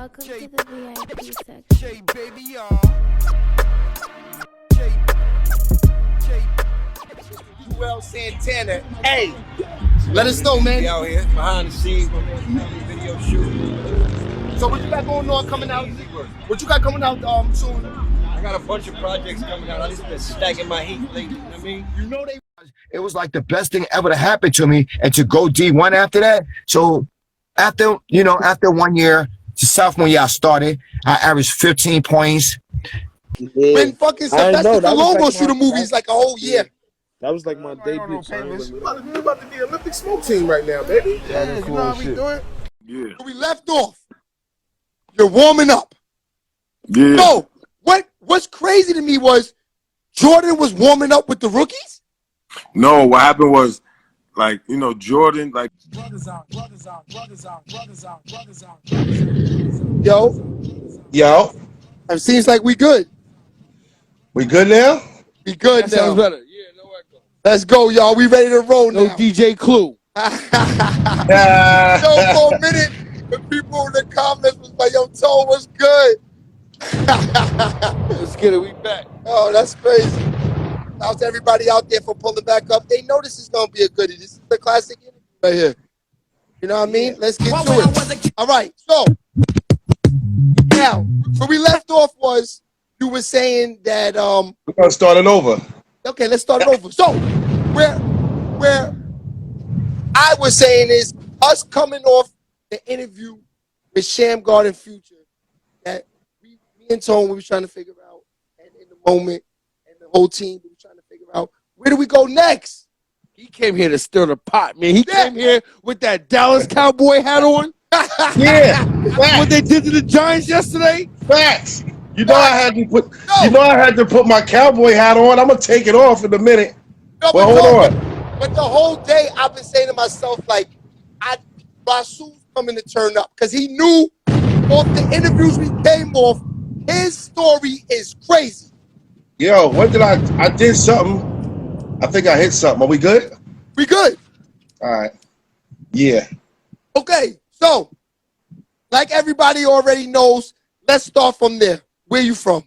Welcome to the VIP section. J baby, y'all. Well, Santana. Hey, let us know, man. We out here behind the scenes, my man, video shoot. So what you got going on coming out? What you got coming out soon? I got a bunch of projects coming out. I just been stacking my heat lately. You know what I mean? You know it was like the best thing ever to happen to me, and to go D1 after that. So after 1 year, to sophomore year I started. I averaged 15 points. Yeah. When fucking Sylvester Stallone shoot the movies like a whole year. That was like my debut. We about to be an Olympic smoke team right now, baby. Yeah, You know how we do it? Yeah. We left off. You're warming up. Yeah. No, what's crazy to me was Jordan was warming up with the rookies. No, what happened was, like, Jordan, like. Yo, It seems like we good. we good now? We good That now. sounds better. Yeah, no echo. Let's go, y'all. We ready to roll now. No DJ Clue. Yo, for a minute, the people in the comments was like, yo, Tone, what's good? Let's get it. We back. Oh, that's crazy. Out to everybody out there for pulling back up. They know this is going to be a goodie. This is the classic interview right here. You know what I mean? Let's get to it. All right. So, now, where we left off was you were saying that, We're going to start it over. okay, let's start it over. So, where I was saying is us coming off the interview with Shamgar and Future that me and Tone, we were trying to figure out, and in the moment, and the whole team, we were trying to figure out, where do we go next? He came here to stir the pot, man. He came here with that Dallas Cowboy hat on. Yeah. What they did to the Giants yesterday. Facts. You know I had to put my cowboy hat on. I'm gonna take it off in a minute. No, Well, hold on. But the whole day, I've been saying to myself, like, Rasul's coming to turn up. Because he knew off the interviews we came off, his story is crazy. Yo, what did I did something. I think I hit something. Are we good? We good. All right. Yeah. Okay, so, like everybody already knows, let's start from there. Where you from?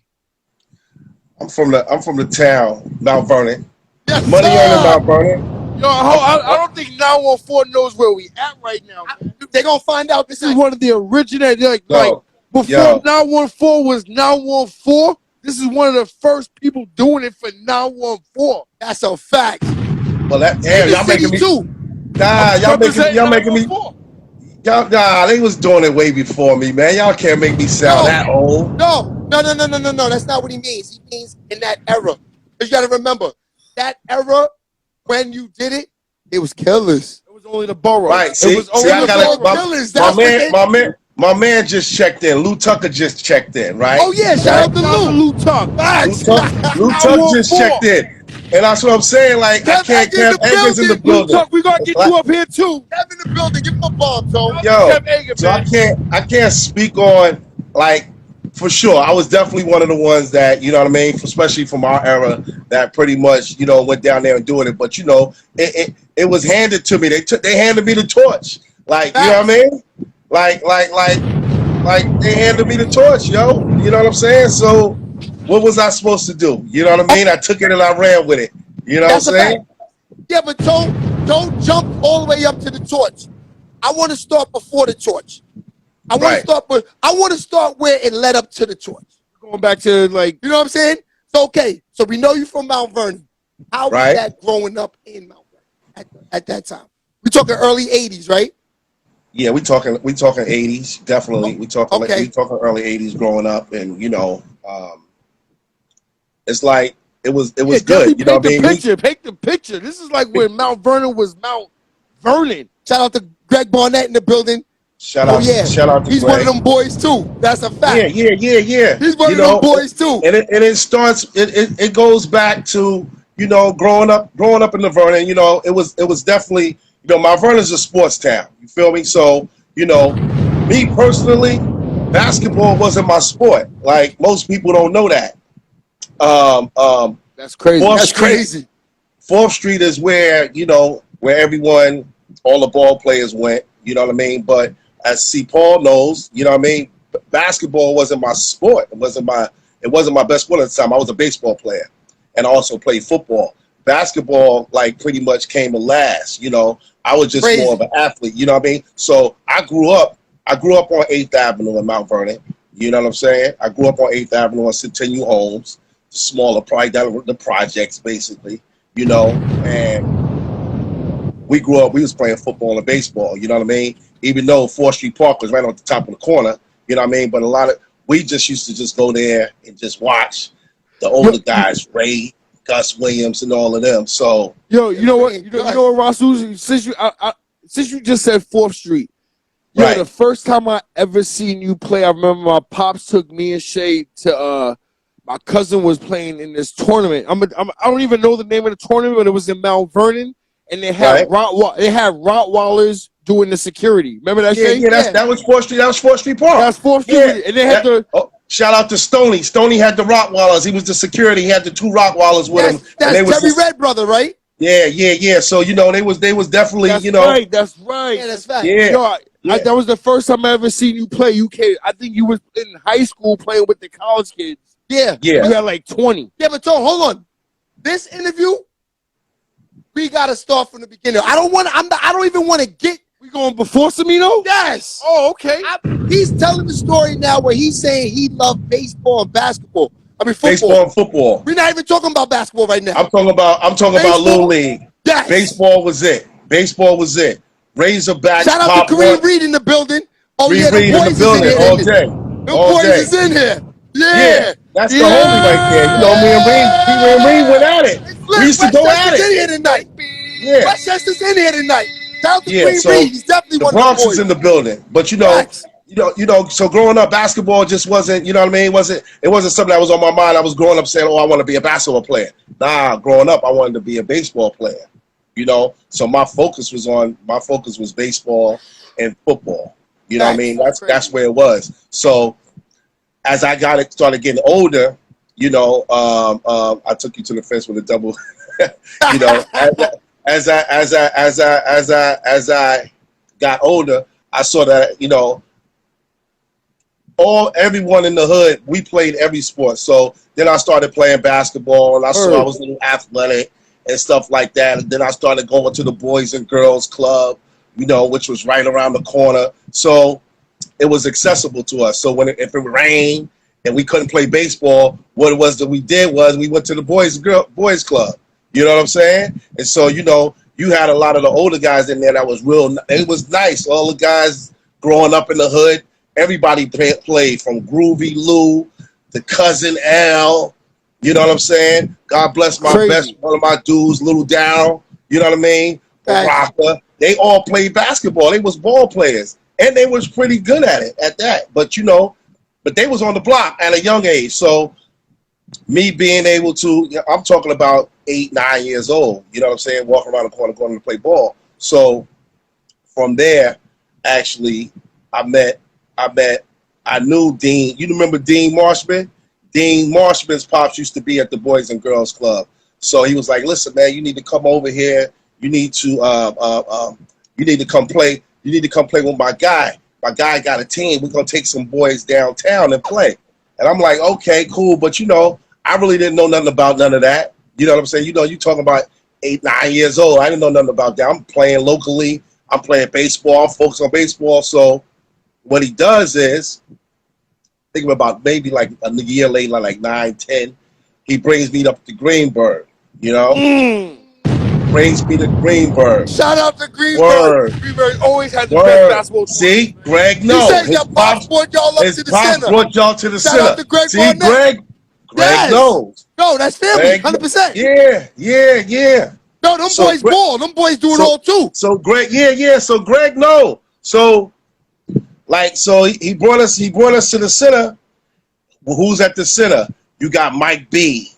I'm from the town, Mount Vernon. Yes, Money sir. earning Mount Vernon. Yo, I don't think 914 knows where we at right now. They're going to find out This is one of the original, like Yo, before yo. 914 was 914. This is one of the first people doing it for 914. That's a fact. Well, that damn, y'all making me. too. Nah, y'all making me. 914. Nah, they was doing it way before me, man. Y'all can't make me sound that old. No. That's not what he means. He means in that era. Because you got to remember, that era, when you did it, it was killers. It was only the borough. Right, see, it was only I the gotta, borough. my man just checked in. Lou Tucker just checked in, right? Oh, yeah, shout out to Lou. Lou Tuck. Lou Tucker just checked in. And that's what I'm saying, like, I can't Kev Eggers in the Lou building. Tuck, we gonna get you up here too. Kev in the building, give him a bomb, Tone. Yo, Kev Eggers, so man. I can't speak on, like, for sure. I was definitely one of the ones that, you know what I mean, especially from our era, that pretty much, went down there and doing it. But it was handed to me. They handed me the torch. Like, you know what I mean? Like they handed me the torch, yo. You know what I'm saying? So what was I supposed to do? You know what I mean? I took it and I ran with it. You know what I'm saying? Yeah, but don't jump all the way up to the torch. I want to start before the torch. I want to start where it led up to the torch. Going back to, like, you know what I'm saying? So okay, so we know you from Mount Vernon. How was that growing up in Mount Vernon at that time? We talking early '80s, right? Yeah, we talking '80s, definitely. We talking early '80s growing up, and it's like it was good. You know what I mean? Paint the picture. This is like when Mount Vernon was Mount Vernon. Shout out to Greg Barnett in the building. Shout out to He's Greg. one of them boys too. That's a fact. Yeah. He's one of them boys too. And it starts. It goes back to growing up in the Vernon. It was definitely Mount Vernon's a sports town. You feel me? So me personally, basketball wasn't my sport. Like most people don't know that. That's crazy. Crazy. 4th Street is where where everyone, all the ball players went. You know what I mean? But as C. Paul knows, you know what I mean, basketball wasn't my sport. It wasn't my best sport at the time. I was a baseball player and I also played football. Basketball, like, pretty much came to last. You know, I was just more of an athlete. You know what I mean? So I grew up on 8th Avenue in Mount Vernon. You know what I'm saying? I grew up on 8th Avenue on Centennial Homes, smaller, probably down the projects, basically. You know, and we grew up. We was playing football and baseball. You know what I mean? Even though 4th Street Park was right on the top of the corner. You know what I mean? But we just used to just go there and just watch the older guys, Ray, Gus Williams, and all of them. So you know what? You know what, Rasul? Since you just said 4th Street, right? The first time I ever seen you play, I remember my pops took me and Shay to my cousin was playing in this tournament. I don't even know the name of the tournament, but it was in Mount Vernon, and they had Rottweilers doing the security. Remember that? Shay? Yeah, that was 4th Street. That was 4th Street Park. That's 4th Street, and they had shout out to Stoney. Stoney had the Rottweilers. He was the security. He had the 2 Rottweilers with him. That's Terry Red brother, right? Yeah. So you know, they was definitely, that's you know. Right, that's right. Yeah, that's right. Yeah. Yo, that was the first time I ever seen you play. I think you was in high school playing with the college kids. Yeah. You had like 20. Yeah, but hold on. This interview, we gotta start from the beginning. I don't even want to get. We going before Semino? Yes. Oh, okay. He's telling the story now where he's saying he loved baseball and basketball. I mean, football. Baseball and football. We're not even talking about basketball right now. I'm talking about Little League. Yes. Baseball was it. Razorbacks. Shout out to Kareem Reed in the building. Oh, Reed yeah, the in the boys building is in here. all day. The boys is in here. Yeah. That's the homie right there. You know, me and Reed went at it. We used to go at Westchester's in it. here tonight. Yeah. Westchester's in here tonight. Shout out to Kareem so Reed. He's definitely the one Bronx of the is boys. in the building. But you know, so growing up, basketball just wasn't, you know what I mean? It wasn't something that was on my mind. I was growing up saying, oh, I want to be a basketball player. Nah, growing up, I wanted to be a baseball player. You know, so my focus was baseball and football. You know what I mean? That's where it was. So as I started getting older, you know, I took you to the fence with a double. You know, as I got older, I saw that, you know, everyone in the hood, we played every sport. So then I started playing basketball, and I saw I was a little athletic and stuff like that. And then I started going to the Boys and Girls Club, you know, which was right around the corner. So it was accessible to us. So if it rained and we couldn't play baseball, what it was that we did was we went to the Boys Club. You know what I'm saying? And so, you know, you had a lot of the older guys in there that was it was nice. All the guys growing up in the hood, everybody played from Groovy Lou to Cousin L. You know what I'm saying? God bless one of my dudes, Little Down. You know what I mean? Baraka. They all played basketball. They was ball players. And they was pretty good at it, at that. But, you know, they was on the block at a young age. So me being able to, I'm talking about 8, 9 years old. You know what I'm saying? Walking around the corner going to play ball. So from there, actually, I knew Dean. You remember Dean Marshman? Dean Marshman's pops used to be at the Boys and Girls Club. So he was like, listen, man, you need to come over here. You need to come play. You need to come play with my guy. My guy got a team. We're going to take some boys downtown and play. And I'm like, okay, cool. But, you know, I really didn't know nothing about none of that. You know what I'm saying? You know, you talking about 8, 9 years old. I didn't know nothing about that. I'm playing locally. I'm playing baseball. I'm focused on baseball. So what he does is, think about maybe like a year later, like 9, 10, he brings me up to Greenberg, you know? Brings me to Greenberg. Shout out to Greenberg. Word. Greenberg always had the best basketball team. See, Greg, no. He said your pops brought y'all up to the center. Brought y'all to the center. Shout out to Greg See, Barnett. Greg knows. No, that's family, 100%. Yeah. No, them boys ball. Them boys do it all too. So Greg, so Greg knows. So, like, so he brought us to the center. Well, who's at the center? You got Mike B.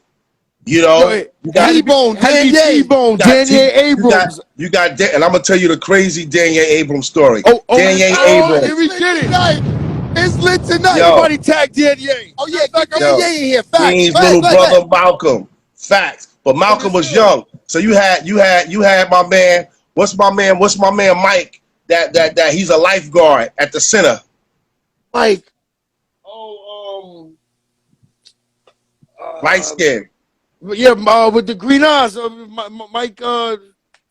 You know, you got T-Bone, Daniel Abrams. You got, and I'm gonna tell you the crazy Daniel Abrams story. Daniel Abrams. Abrams. We get it. It's lit tonight. Yo. Somebody tag Daniel. Oh yeah, Daniel in here. Facts. Dean's little brother Malcolm. Facts. But Malcolm was young, so you had my man. What's my man? Mike. That he's a lifeguard at the center. Mike. light skin. Yeah, with the green eyes. Mike.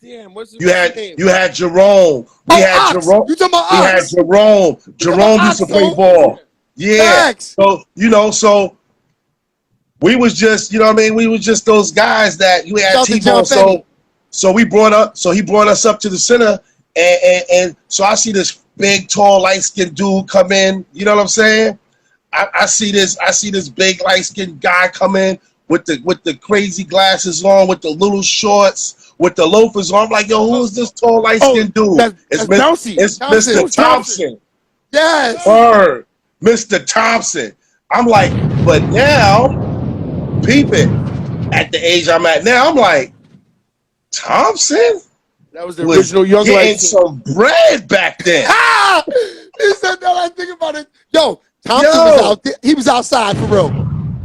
Damn, what's his name? You had Jerome. We had Ox. Jerome. You talking about We Ox? had Jerome. Jerome used to play ball. Yeah. Facts. So so we was just, you know what I mean? We was just those guys that you had T-Bone. So he brought us up to the center, and so I see this big, tall, light-skinned dude come in. You know what I'm saying? I see this big, light-skinned guy come in with the crazy glasses on, with the little shorts, with the loafers on. I'm like, yo, who's this tall, light-skinned dude? It's Mr. Thompson. Yes. Word. Mr. Thompson. I'm like, but now, peep it, at the age I'm at now, I'm like, Thompson? That was the original Young getting Light. some bread back then. He said that. I think about it. Yo, Thompson was out there. He was outside for real.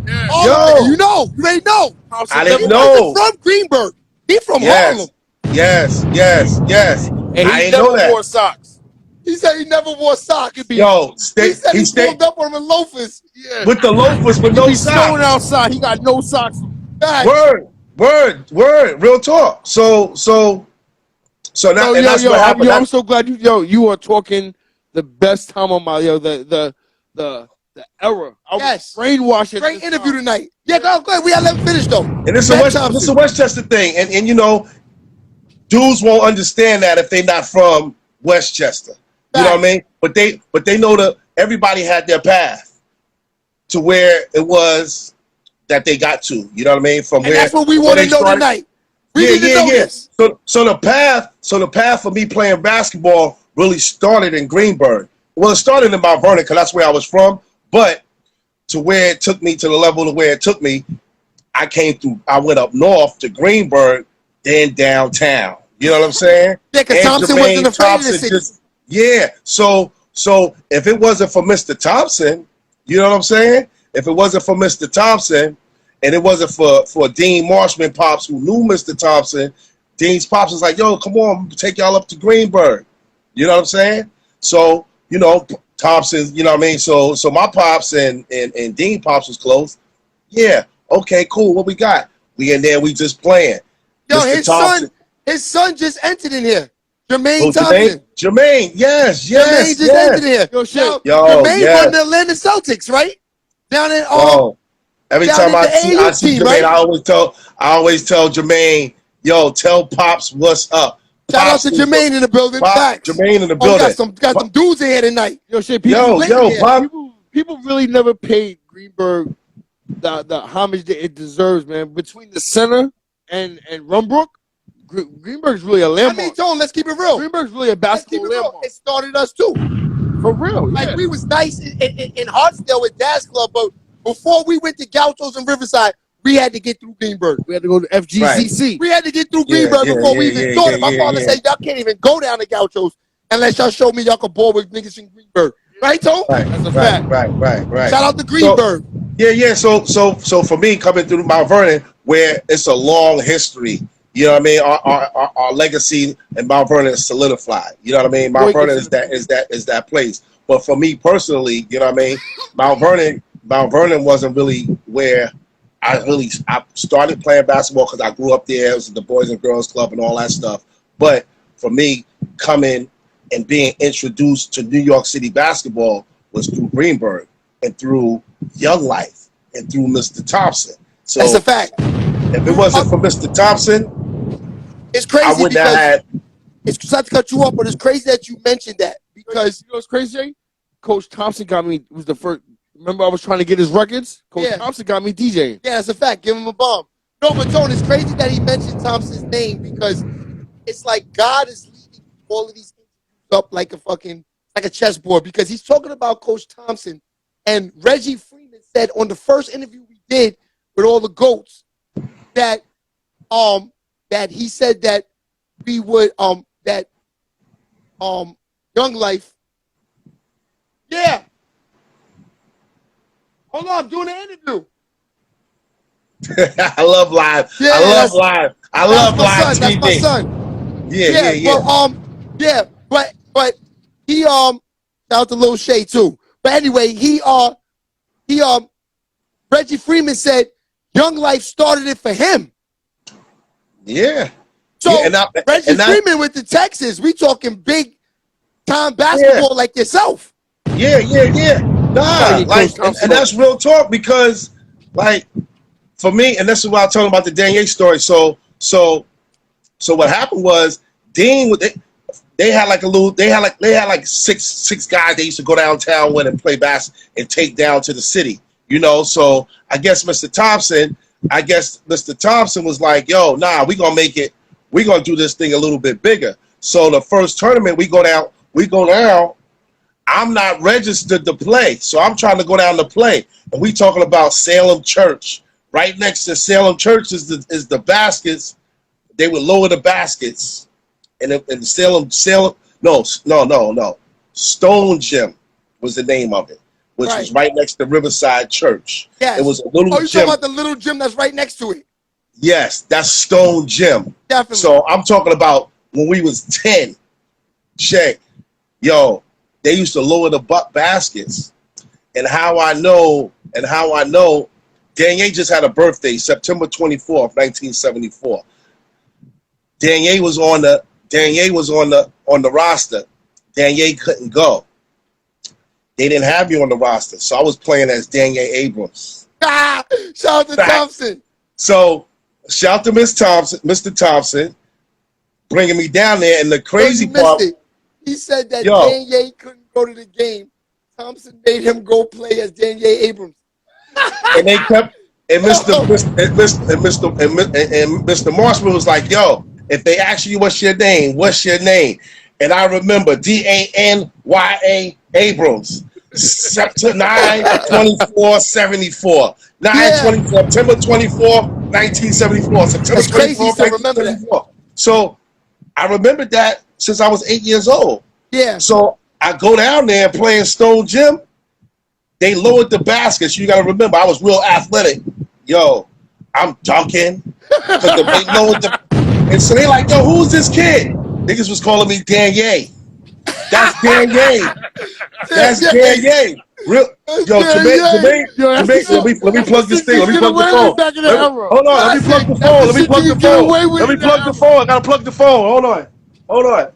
Yo. You know. You ain't know. I didn't He know. wasn't from Greenberg. He from Harlem. Yes. And he I didn't never know that. wore socks. He said he never wore socks. Yo, he said he pulled up on him in loafers. Yeah. with the loafers with no He's snowing socks. outside. He got no socks. Word. Real talk. So now, and that's what happened. I'm so glad you are talking the best time of my the era. I was brainwashed. Great interview tonight. Yeah, go ahead. We gotta let him finish though. And it's a Westchester thing, and you know, dudes won't understand that if they're not from Westchester. You know what I mean? But they know everybody had their path to where it was that they got to. You know what I mean? From where that's what we want to know tonight. We need to know this. So the path for me playing basketball really started in Greenberg. Well, it started in Mount Vernon because that's where I was from. But to where it took me, to the level of where it took me, I went up north to Greenberg, then downtown. You know what I'm saying? Yeah, because Thompson wasn't afraid of the city. So if it wasn't for Mr. Thompson, you know what I'm saying? If it wasn't for Mr. Thompson, and it wasn't for Dean Marshman Pops, who knew Mr. Thompson, Dean's Pops was like, yo, come on, take y'all up to Greenberg. You know what I'm saying? So, you know, Thompson, you know what I mean? So my Pops and Dean Pops was close. Yeah, okay, cool. What we got? We in there, we just playing. Yo, his son just entered in here. Jermaine Thompson. Jermaine, yes. Jermaine just entered in here. Jermaine won the Atlanta Celtics, right? Down in every time I see Jermaine, right? I always tell Jermaine, yo, tell Pops what's up. Shout out to Jermaine in the building. Jermaine in the building. Got some dudes in here tonight. Yo, people really never paid Greenberg the homage that it deserves, man. Between the center and Rumbrook, Greenberg's really a landmark. I mean, Tone, let's keep it real. Greenberg's really a basketball landmark. It started us too. For real. Like we was nice in Hartsdale with Dad's Club, but before we went to Gauchos and Riverside, we had to get through Greenberg. We had to go to FGCC. Right. We had to get through Greenberg before we even started. My father said, y'all can't even go down to Gauchos unless y'all show me y'all can ball with niggas in Greenberg. Right, Tone? That's a fact. Right. Shout out to Greenberg. So for me, coming through Mount Vernon, where it's a long history, you know what I mean? Our legacy in Mount Vernon is solidified. You know what I mean? Mount Vernon is that place. But for me personally, you know what I mean? Mount Vernon wasn't really where I started playing basketball because I grew up there. It was the Boys and Girls Club and all that stuff. But for me, coming and being introduced to New York City basketball was through Greenberg and through Young Life and through Mr. Thompson. So that's a fact. If it wasn't for Mr. Thompson, it's crazy. I wouldn't have had. It's not to cut you off, but it's crazy that you mentioned that because you know what's crazy, Jay? Coach Thompson got me. Was the first. Remember, I was trying to get his records. Coach Thompson got me DJing. Yeah, that's a fact. Give him a bomb. No, but Tone, it's crazy that he mentioned Thompson's name because it's like God is leading all of these things up like a chessboard because he's talking about Coach Thompson and Reggie Freeman said on the first interview we did with all the GOATs that he said that we would Young Life. Yeah. Hold on, I'm doing an interview. I love live. Yeah, I love live. I love live TV. That's my son. Yeah. But he shout out to Lil Shay too. But anyway, Reggie Freeman said Young Life started it for him. Yeah. So Yeah, Reggie Freeman with the Texans, we talking big time basketball like yourself. Yeah. Nah, like, and that's real talk because, like, for me, and this is why I'm talking about the Danier story. So what happened was Dean, they had like six guys they used to go downtown with and play basketball and take down to the city. You know, so I guess Mr. Thompson was like, yo, nah, we gonna make it. We gonna do this thing a little bit bigger. So the first tournament we go down. I'm not registered to play, so I'm trying to go down to play. And we talking about Salem Church. Right next to Salem Church is the baskets. They would lower the baskets, and Salem. No. Stone Gym was the name of it, which was right next to Riverside Church. Yes. It was a little gym. Oh, you talking about the little gym that's right next to it? Yes, that's Stone Gym. Definitely. So I'm talking about when we was 10. Check, yo, they used to lower the baskets, and how I know, Danier just had a birthday, September 24th, 1974. Danier was on the roster. Danier couldn't go. They didn't have me on the roster, so I was playing as Danier Abrams. Shout out to Thompson. So shout out to Mr. Thompson, bringing me down there. And the crazy part, he said that Danier couldn't go to the game. Thompson made him go play as Danier Abrams. And they kept, and Mr. Marshman was like, yo, if they ask you what's your name? And I remember Danya Abrams, September 9/24/74. September 24, 1974. September 24, 1974. So I remember that since I was 8 years old. Yeah. So I go down there and play in Stone Gym. They lowered the baskets. You got to remember, I was real athletic. Yo, I'm dunking. They lowered the, and so they like, yo, who's this kid? Niggas was calling me Danier. That's Danier. That's Danier. Real, yo, Jermaine, let me plug this thing. Let me plug the phone. Hold on, let me plug the phone. Let me plug the phone. I gotta plug the phone. Hold on.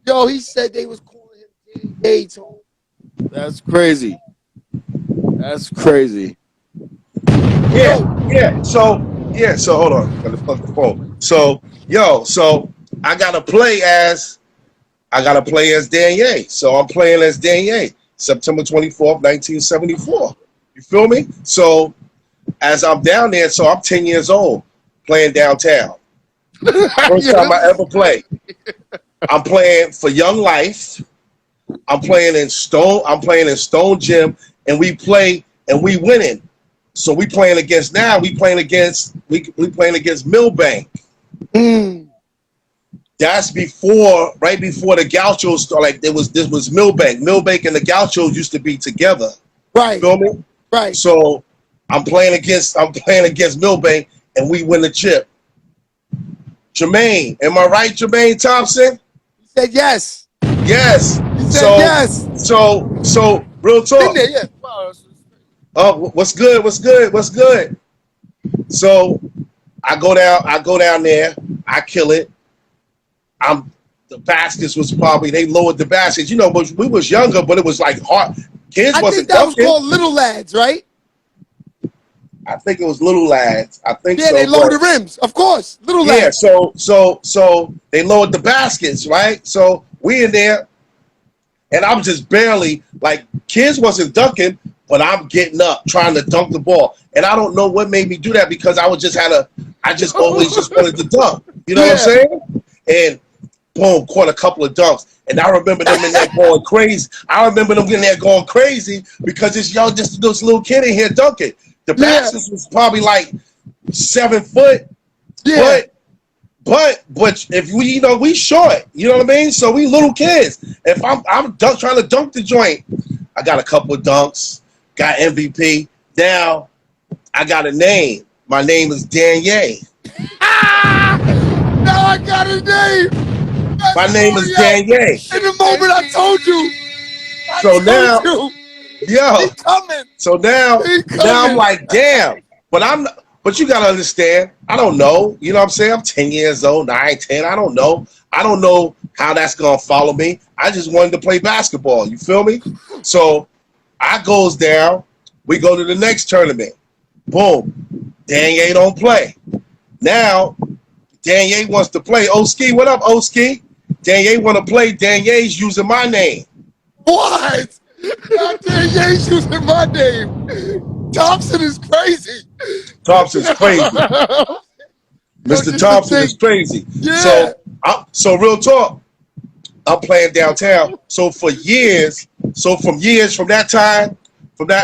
Yo, he said they was calling him Danier. That's crazy. Yeah. So hold on. Gotta plug the phone. So I gotta play as Danier. So I'm playing as Danier, September 24th, 1974. You feel me? So as I'm down there, so I'm 10 years old playing downtown. First time I ever played. I'm playing for Young Life. I'm playing in Stone Gym, and we play and we winning. So we playing against Milbank. That's right before the Gauchos started. Like this was Milbank. Milbank and the Gauchos used to be together. Right. You feel me? Right. So I'm playing against Milbank, and we win the chip. Jermaine, am I right, Jermaine Thompson? He said yes. Yes. He said yes. So real talk. Yeah. Oh, what's good? So I go down there, I kill it. The baskets was probably, they lowered the baskets. You know, but we was younger, but it was like hard. Kids I wasn't think that dunking. was called Little Lads, right? I think it was Little Lads. I think so. Yeah, they lowered the rims, of course. Little Lads. Yeah, so they lowered the baskets, right? So we in there, and I'm just barely, like, kids wasn't dunking, but I'm getting up, trying to dunk the ball. And I don't know what made me do that, because I just always just wanted to dunk. You know what I'm saying? And boom, caught a couple of dunks. And I remember them in there going crazy. Because this little kid in here dunking. The baskets was probably like 7 foot. Yeah. But if we short, you know what I mean? So we little kids. If I'm trying to dunk the joint, I got a couple of dunks, got MVP. Now I got a name. My name is Danier. Now I got a name. My name is Danier. In the moment I told you. He coming. So now I'm like, damn. But you gotta understand, I don't know. You know what I'm saying? I'm 10 years old, 9, 10. I don't know. I don't know how that's gonna follow me. I just wanted to play basketball. You feel me? So I goes down. We go to the next tournament. Boom. Danye don't play. Now, Danye wants to play. Oski, what up, Oski? Danye want to play. Danye's using my name. What? Now Danye's using my name. Thompson is crazy. Thompson's crazy. Mr. Thompson is crazy. Yeah. So real talk, I'm playing downtown. So from that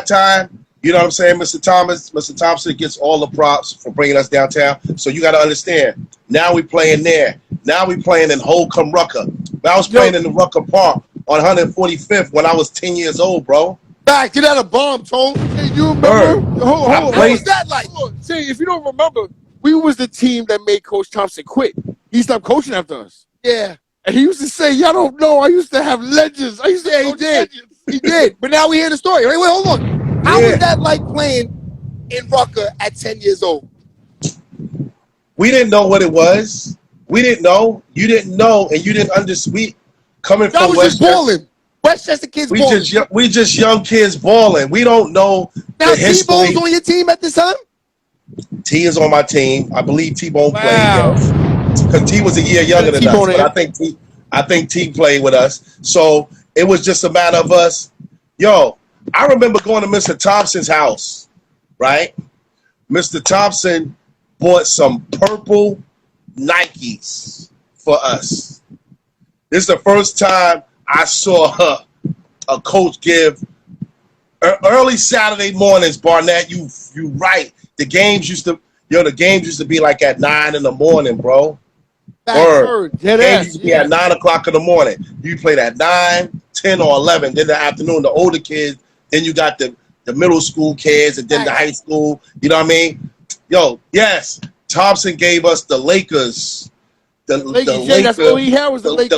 time, you know what I'm saying, Mr. Thompson gets all the props for bringing us downtown. So you got to understand, now we playing there. Now we playing in Holcomb Rucker. I was playing in the Rucker Park on 145th when I was 10 years old, bro. Back, get out a bomb, Tone. Hey, you remember? What was that like? Say, if you don't remember, we was the team that made Coach Thompson quit. He stopped coaching after us. Yeah. And he used to say, y'all don't know, I used to have legends. I used to he did. He did. But now we hear the story. Wait, hold on. How was that like playing in Rucker at 10 years old? We didn't know what it was. We didn't know. You didn't know, and you didn't understand. Coming That from was just balling. Westchester kids balling. We just young kids balling. We don't know now the history. T-Bone's on your team at this time? T is on my team. I believe T-Bone played, yes. Because T was a year younger than us. But I think T played with us. So it was just a matter of us. Yo, I remember going to Mr. Thompson's house, right? Mr. Thompson bought some purple Nikes for us. This is the first time I saw a coach give early Saturday mornings. Barnett, you right. The games used to be like at 9 in the morning, bro. Games used to be at 9 o'clock in the morning. You played at 9, 10, or 11. Then the afternoon, the older kids. Then you got the middle school kids, and then the high school. You know what I mean? Yo, yes. Thompson gave us the Lakers. The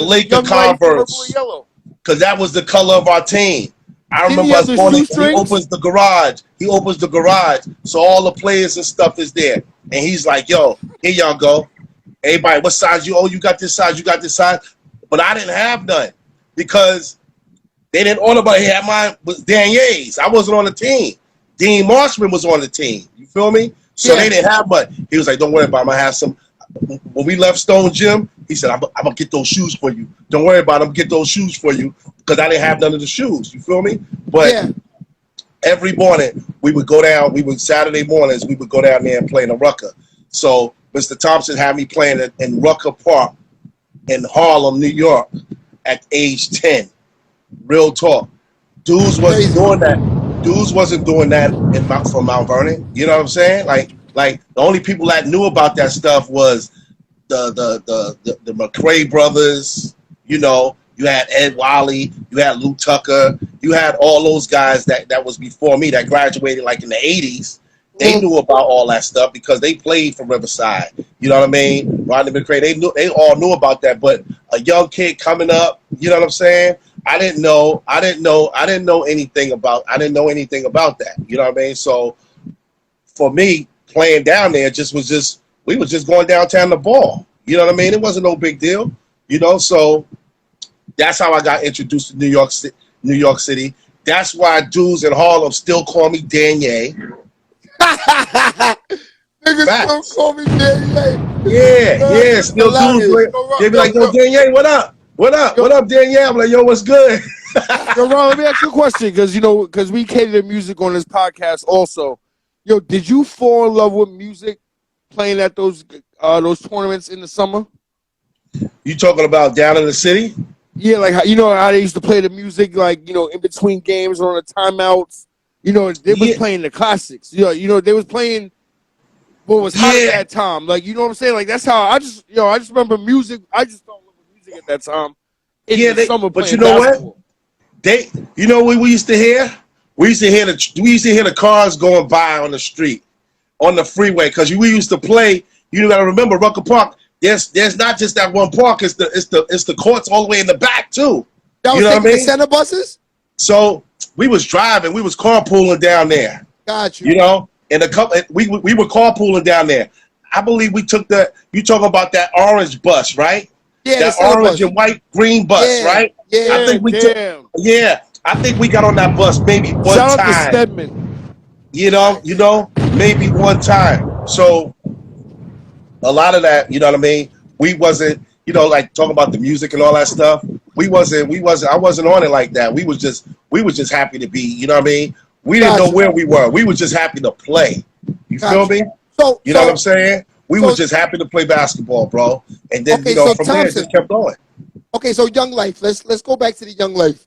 Laker Converse. Because that was the color of our team. I remember us going in, he opens the garage. So all the players and stuff is there. And he's like, yo, here y'all go. Everybody, what size you? Oh, you got this size, you got this size. But I didn't have none because they didn't order, but he had mine was Danye's. I wasn't on the team. Dean Marshman was on the team. You feel me? So they didn't have much. He was like, don't worry about it. I'm going to have some. When we left Stone Gym, he said, I'm going to get those shoes for you. Don't worry about it. I'm going to get those shoes for you because I didn't have none of the shoes. You feel me? But every morning, we would go down. Saturday mornings, we would go down there and play in the Rucker. So Mr. Thompson had me playing in Rucker Park in Harlem, New York at age 10. Real talk. Dudes wasn't doing that. Dudes wasn't doing that from Mount Vernon. You know what I'm saying? Like the only people that knew about that stuff was the McRae brothers. You know, you had Ed Wiley, you had Lou Tucker, you had all those guys that was before me that graduated like in the 80s. They knew about all that stuff because they played for Riverside. You know what I mean? Rodney McRae, they all knew about that. But a young kid coming up, you know what I'm saying? I didn't know anything about that. You know what I mean? So for me, playing down there we were just going downtown the ball. You know what I mean? It wasn't no big deal. You know, so that's how I got introduced to New York City. That's why dudes in Harlem still call me Danye. Niggas still call me Danye. Yeah, still dudes. They be like, yo, Danye, what up? What up, Danye? I'm like, yo, what's good? Yo, Ron, let me ask you a question, because we cater to music on this podcast also. Yo, did you fall in love with music playing at those tournaments in the summer? You talking about down in the city? Yeah, like how they used to play the music, like, in between games or on the timeouts. They was playing the classics. They was playing what was hot at that time. Like, you know what I'm saying? Like, that's how I just remember music. I just fell in love with music at that time. But you know basketball. What we used to hear? We used to hear the cars going by on the street, on the freeway, because we used to play. You got to remember, Rucker Park. There's not just that one park. It's the courts all the way in the back too. That was taking the center buses. So we was driving. We was carpooling down there. Got you. You know, And we were carpooling down there. I believe we took you talking about that orange bus, right? Yeah, that orange and white green bus, right? Yeah, I think we I think we got on that bus maybe one Shout time. out to Stedman. You know, maybe one time. So a lot of that, you know what I mean? We wasn't, like talking about the music and all that stuff. I wasn't on it like that. We was just happy to be, you know what I mean? We didn't know where we were. We were just happy to play. You feel me? So you know what I'm saying? We were just happy to play basketball, bro. And then from there it just kept going. Okay, so Young Life. Let's go back to the Young Life.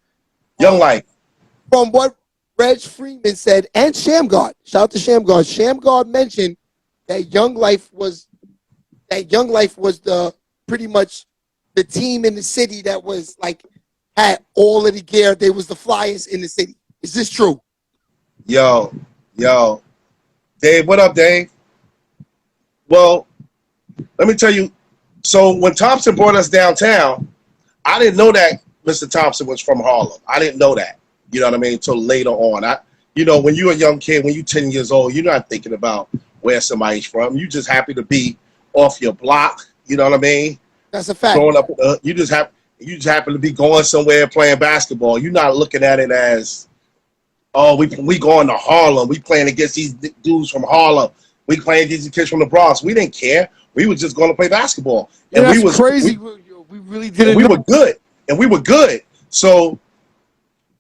Young Life. From what Reg Freeman said, and Shamgard. Shout out to Shamgard. Shamgard mentioned that Young Life was the pretty much the team in the city that was like had all of the gear. They was the flyers in the city. Is this true? Yo, Dave. What up, Dave? Well, let me tell you. So when Thompson brought us downtown, I didn't know that Mr. Thompson was from Harlem. I didn't know that. You know what I mean? Until later on. When you're a young kid, when you're 10 years old, you're not thinking about where somebody's from. You're just happy to be off your block. You know what I mean? That's a fact. Growing up, you just happen to be going somewhere playing basketball. You're not looking at it as, oh, we going to Harlem. We playing against these dudes from Harlem. We playing against these kids from the Bronx. We didn't care. We were just going to play basketball. And that's crazy. We really didn't. We were good, and we were good. So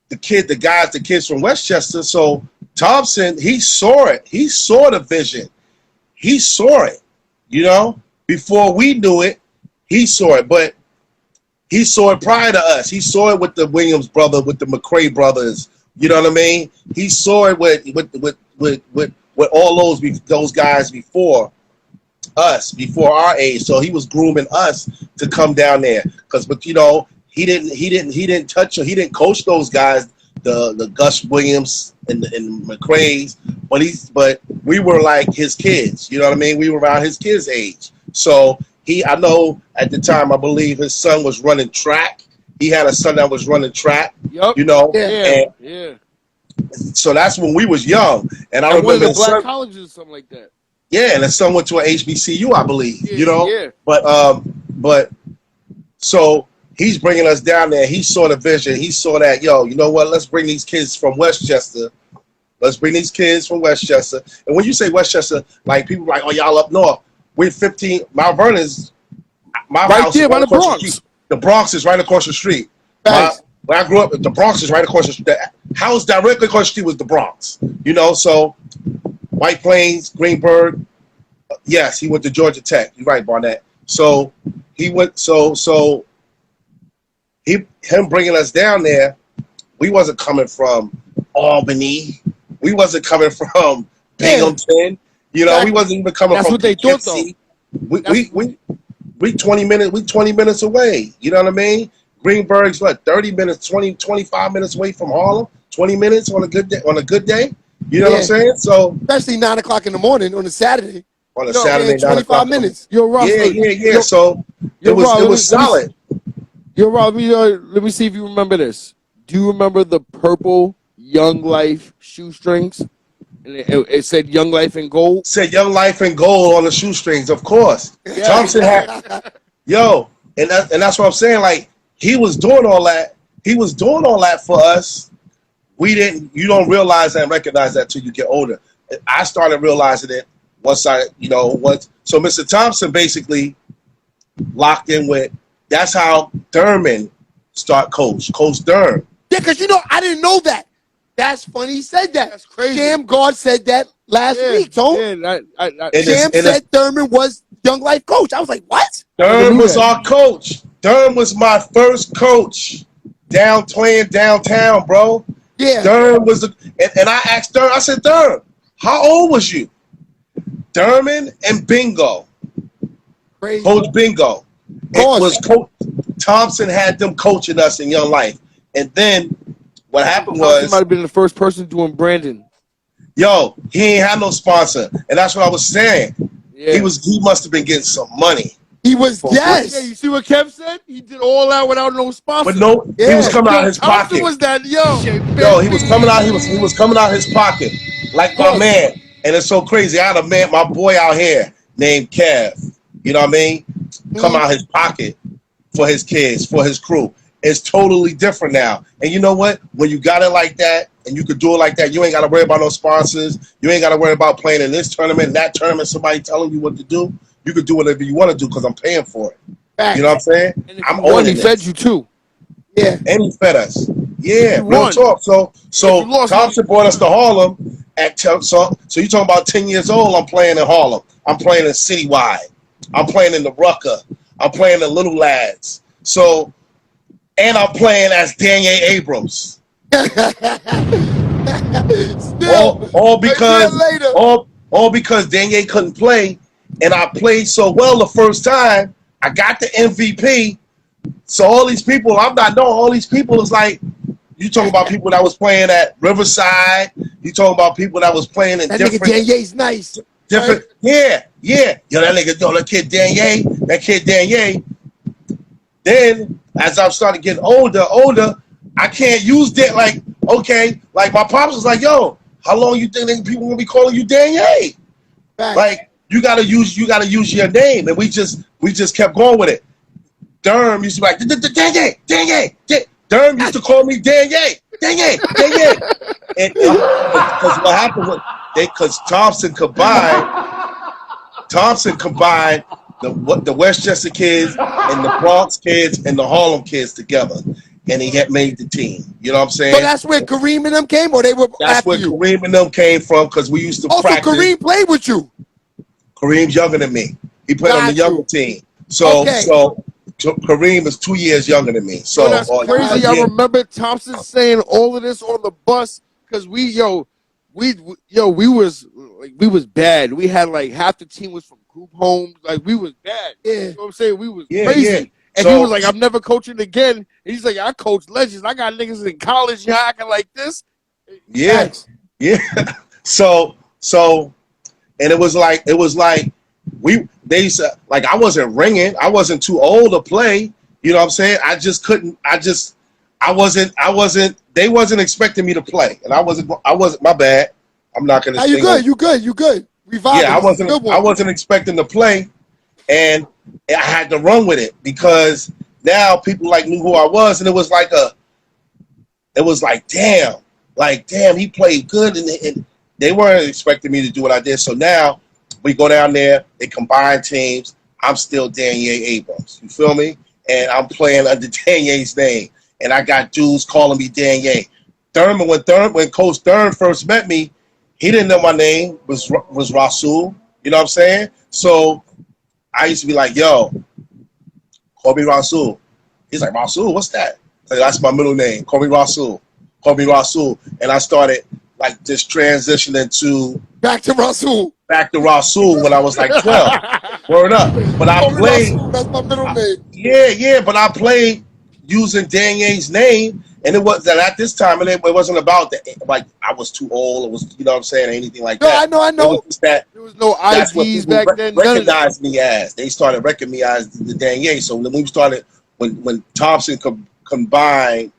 the kids from Westchester. So Thompson, he saw it. He saw the vision. He saw it. Before we knew it, he saw it. But he saw it prior to us. He saw it with the Williams brother, with the McCray brothers. You know what I mean? He saw it with all those guys before us, before our age. So he was grooming us to come down there. He didn't coach those guys, the Gus Williams and McCrae's, but we were like his kids. You know what I mean? We were around his kids' age. So I know at the time, I believe his son was running track. He had a son that was running track. Yep. Yeah. So that's when we was young. And I remember the black colleges or something like that. Yeah, and his son went to an HBCU, I believe. Yeah, Yeah. But so he's bringing us down there. He saw the vision. He saw that, you know what? Let's bring these kids from Westchester. And when you say Westchester, like people like, oh, y'all up north. We're 15. Mount Vernon's, my house is right across the street. The Bronx is right across the street. When I grew up, the Bronx is right across the street. The house directly across the street was the Bronx. So White Plains, Greenburgh. Yes, he went to Georgia Tech. You're right, Barnett. So he went. Him bringing us down there, we wasn't coming from Albany. We wasn't coming from Binghamton. We wasn't even coming from. That's what they thought, though. We 20 minutes. We 20 minutes away. You know what I mean? Greenburgh's 30 minutes, 25 minutes away from Harlem. 20 minutes on a good day. You know what I'm saying? So especially 9 o'clock in the morning on a Saturday. On a Saturday, 25 minutes. Yo, Rasul. Yeah. So it was solid. Yo, Rob, let me see if you remember this. Do you remember the purple Young Life shoestrings? And it said Young Life in gold? Said Young Life in gold on the shoestrings, of course. Yeah. Thompson had, and that's what I'm saying. Like, he was doing all that. He was doing all that for us. You don't realize and recognize that till you get older. I started realizing it once so Mr. Thompson basically locked in with, that's how Thurman Coach Durham. Yeah, because I didn't know that. That's funny he said that. That's crazy. Shamgard said that last week, Tone. Sham said Thurman was Young Life coach. I was like, what? Durham was our coach. Durham was my first coach playing downtown, bro. Yeah. Durham was and I asked Durham, I said, Durham, how old was you? Durham and Bingo. Crazy. Coach Bingo. It was Coach Thompson had them coaching us in Young Life. And then what happened was, he might have been the first person doing branding. Yo, he ain't had no sponsor. And that's what I was saying. Yeah. He must have been getting some money. He was, yes. Yeah, you see what Kev said? He did all that without no sponsor. But he was coming out of his pocket. Was that, he was coming out his pocket. Like my man. And it's so crazy. I had a man, my boy out here named Kev. You know what I mean? Come out his pocket for his kids, for his crew. It's totally different now. And you know what? When you got it like that and you could do it like that, you ain't got to worry about no sponsors. You ain't got to worry about playing in this tournament, that tournament, somebody telling you what to do. You could do whatever you want to do because I'm paying for it. Facts. You know what I'm saying? And if I'm you won, owning he fed this. you too. Yeah. And he fed us. Yeah, You real won. talk. So you lost, Thompson brought us to Harlem at so you talking about 10 years old, I'm playing in Harlem. I'm playing in Citywide. I'm playing in the Rucker. I'm playing in Little Lads. So, and I'm playing as Daniel Abrams. Still, all a year because later. all because Daniel couldn't play, and I played so well the first time. I got the MVP. So all these people, I'm not knowing all these people is like, you talking about people that was playing at Riverside. You talking about people that was playing in That different. nigga Danye's nice. Different, right? yeah. Yo, that kid Danier. Then, as I've started getting older, I can't use that. Like, okay, like my pops was like, yo, how long you think people gonna be calling you Danier? Like, you gotta use your name, and we just kept going with it. Durham used to be like, Danier. Durham used to call me Danier. And because what happened was because Thompson combined the Westchester kids and the Bronx kids and the Harlem kids together, and he had made the team. You know what I'm saying? So that's where Kareem and them came, or they were That's after where you? Kareem and them came from because we used to practice. So Kareem played with you. Kareem's younger than me. He played on the younger team. So Kareem is 2 years younger than me. So that's crazy. I remember Thompson saying all of this on the bus because we was bad. We had like half the team was from group homes. Like we was bad. Yeah. You know what I'm saying? We was Yeah, crazy. yeah. And So- he was like, I'm never coaching again. And he's like, I coach legends. I got niggas in college here acting like this. Yeah. Facts. Yeah. So and it was like they used to, like, I wasn't ringing. I wasn't too old to play. You know what I'm saying? I just couldn't. I wasn't. They wasn't expecting me to play, and I wasn't. My bad. I'm not gonna. Now you good. Revive. Yeah, I wasn't expecting to play, and I had to run with it because now people like knew who I was, and it was like damn, he played good, and they weren't expecting me to do what I did. So now we go down there, they combine teams. I'm still Daniel Abrams. You feel me? And I'm playing under Danier's name, and I got dudes calling me Daniel. When Coach Thurman first met me, he didn't know my name was Rasul. You know what I'm saying? So I used to be like, yo, call me Rasul. He's like, Rasul, what's that? Like, that's my middle name. Call me Rasul. And I started like just transitioning to back to Rasul when I was like 12. Word up. But I played. Rasul, that's my middle name. Yeah. But I played using Danier's name, and it was that at this time, and it wasn't about like I was too old. It was, you know what I'm saying, or anything like that. I know. It was just that There was no that's what IDs people back then. recognized me as. They started recognizing me as the Danier. So when we started, when Thompson combined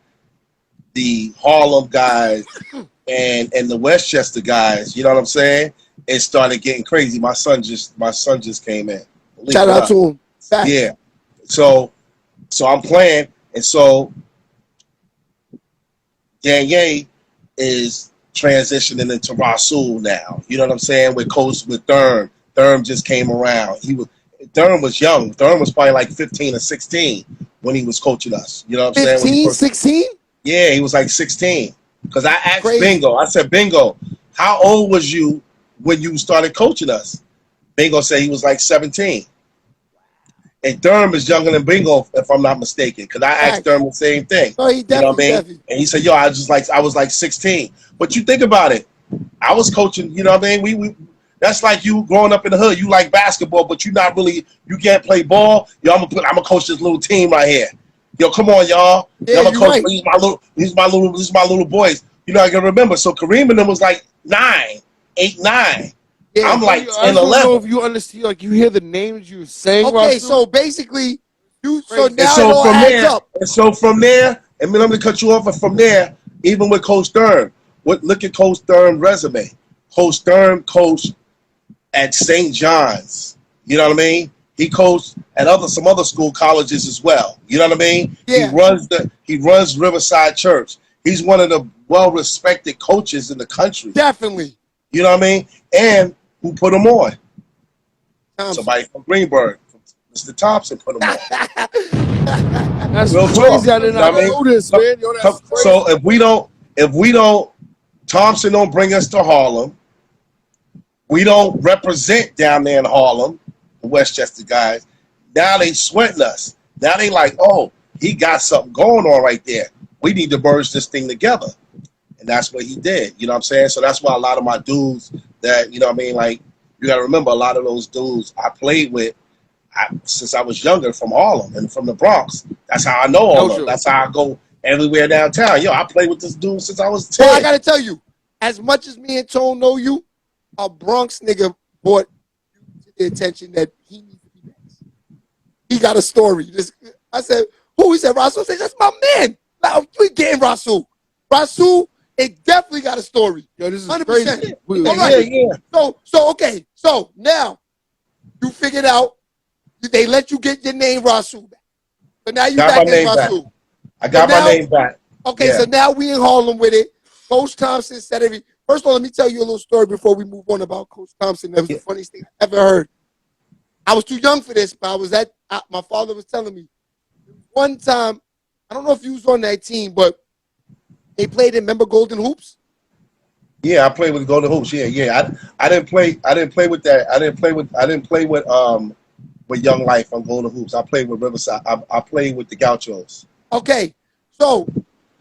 the Harlem guys and the Westchester guys, you know what I'm saying? It started getting crazy. My son just came in. Shout out to him. Facts. Yeah. So I'm playing, and so Danier is transitioning into Rasul now. You know what I'm saying? With Thurman. Thurman just came around. Thurman was young. Thurman was probably like 15 or 16 when he was coaching us. You know what I'm saying? 15, 16? Yeah, he was like 16. Because I asked Crazy. Bingo, I said, Bingo, how old was you when you started coaching us? Bingo said he was like 17. And Thurman is younger than Bingo, if I'm not mistaken. Because I asked Thurman the same thing. Oh, he definitely, you know what I mean? And he said, yo, I was like 16. But you think about it. I was coaching, you know what I mean? We that's like you growing up in the hood. You like basketball, but you can't play ball. Yo, I'm gonna coach this little team right here. Yo, come on, y'all. Yeah, I'm gonna coach. right. These my little boys. You know, I can remember. So Kareem and them was like 8, 9. Yeah, I'm like I 10, don't 11. know if you understand. Like you hear the names you saying. Okay, Rasul. so basically, now And it so all from adds there, up. and so from there, and I'm gonna cut you off. And from there, even with Coach Thurman, look at Coach Thurman's resume. Coach Thurm coached at St. John's. You know what I mean? He coached at some other school colleges as well. You know what I mean? Yeah. He runs Riverside Church. He's one of the well-respected coaches in the country. Definitely. You know what I mean? And who put him on? Thompson. Somebody from Greenberg. Mr. Thompson put him on. That's Real crazy. talk. I did You know not what I mean? know this, man. Yo, that's crazy. So if we don't, Thompson don't bring us to Harlem. We don't represent down there in Harlem, the Westchester guys. Now they sweating us. Now they like, oh, he got something going on right there. We need to merge this thing together. And that's what he did. You know what I'm saying? So that's why a lot of my dudes that, you know what I mean, like, you got to remember a lot of those dudes I played with since I was younger from Harlem and from the Bronx. That's how I know all of them. That's how I go everywhere downtown. Yo, I played with this dude since I was 10. Well, I got to tell you, as much as me and Tone know you, a Bronx nigga brought you to the attention that he needs to be next. He got a story. I said, who? He said, Rasul. I said, that's my man. Like, we getting Rasul. Rasul, it definitely got a story. Yo, this is 100%. crazy. All right. Yeah. So, okay. So, now, you figured out, they let you get your name Rasul back. So now you Got back my as name Rasul. back. I got my name back. Okay, Yeah. so now we in Harlem with it. Coach Thompson said every. First of all, let me tell you a little story before we move on about Coach Thompson. That was the funniest thing I ever heard. I was too young for this, but I was my father was telling me. One time, I don't know if you was on that team, but they played in, remember Golden Hoops? Yeah, I played with Golden Hoops. Yeah. I didn't play with that. I didn't play with Young Life on Golden Hoops. I played with Riverside. I played with the Gauchos. Okay. So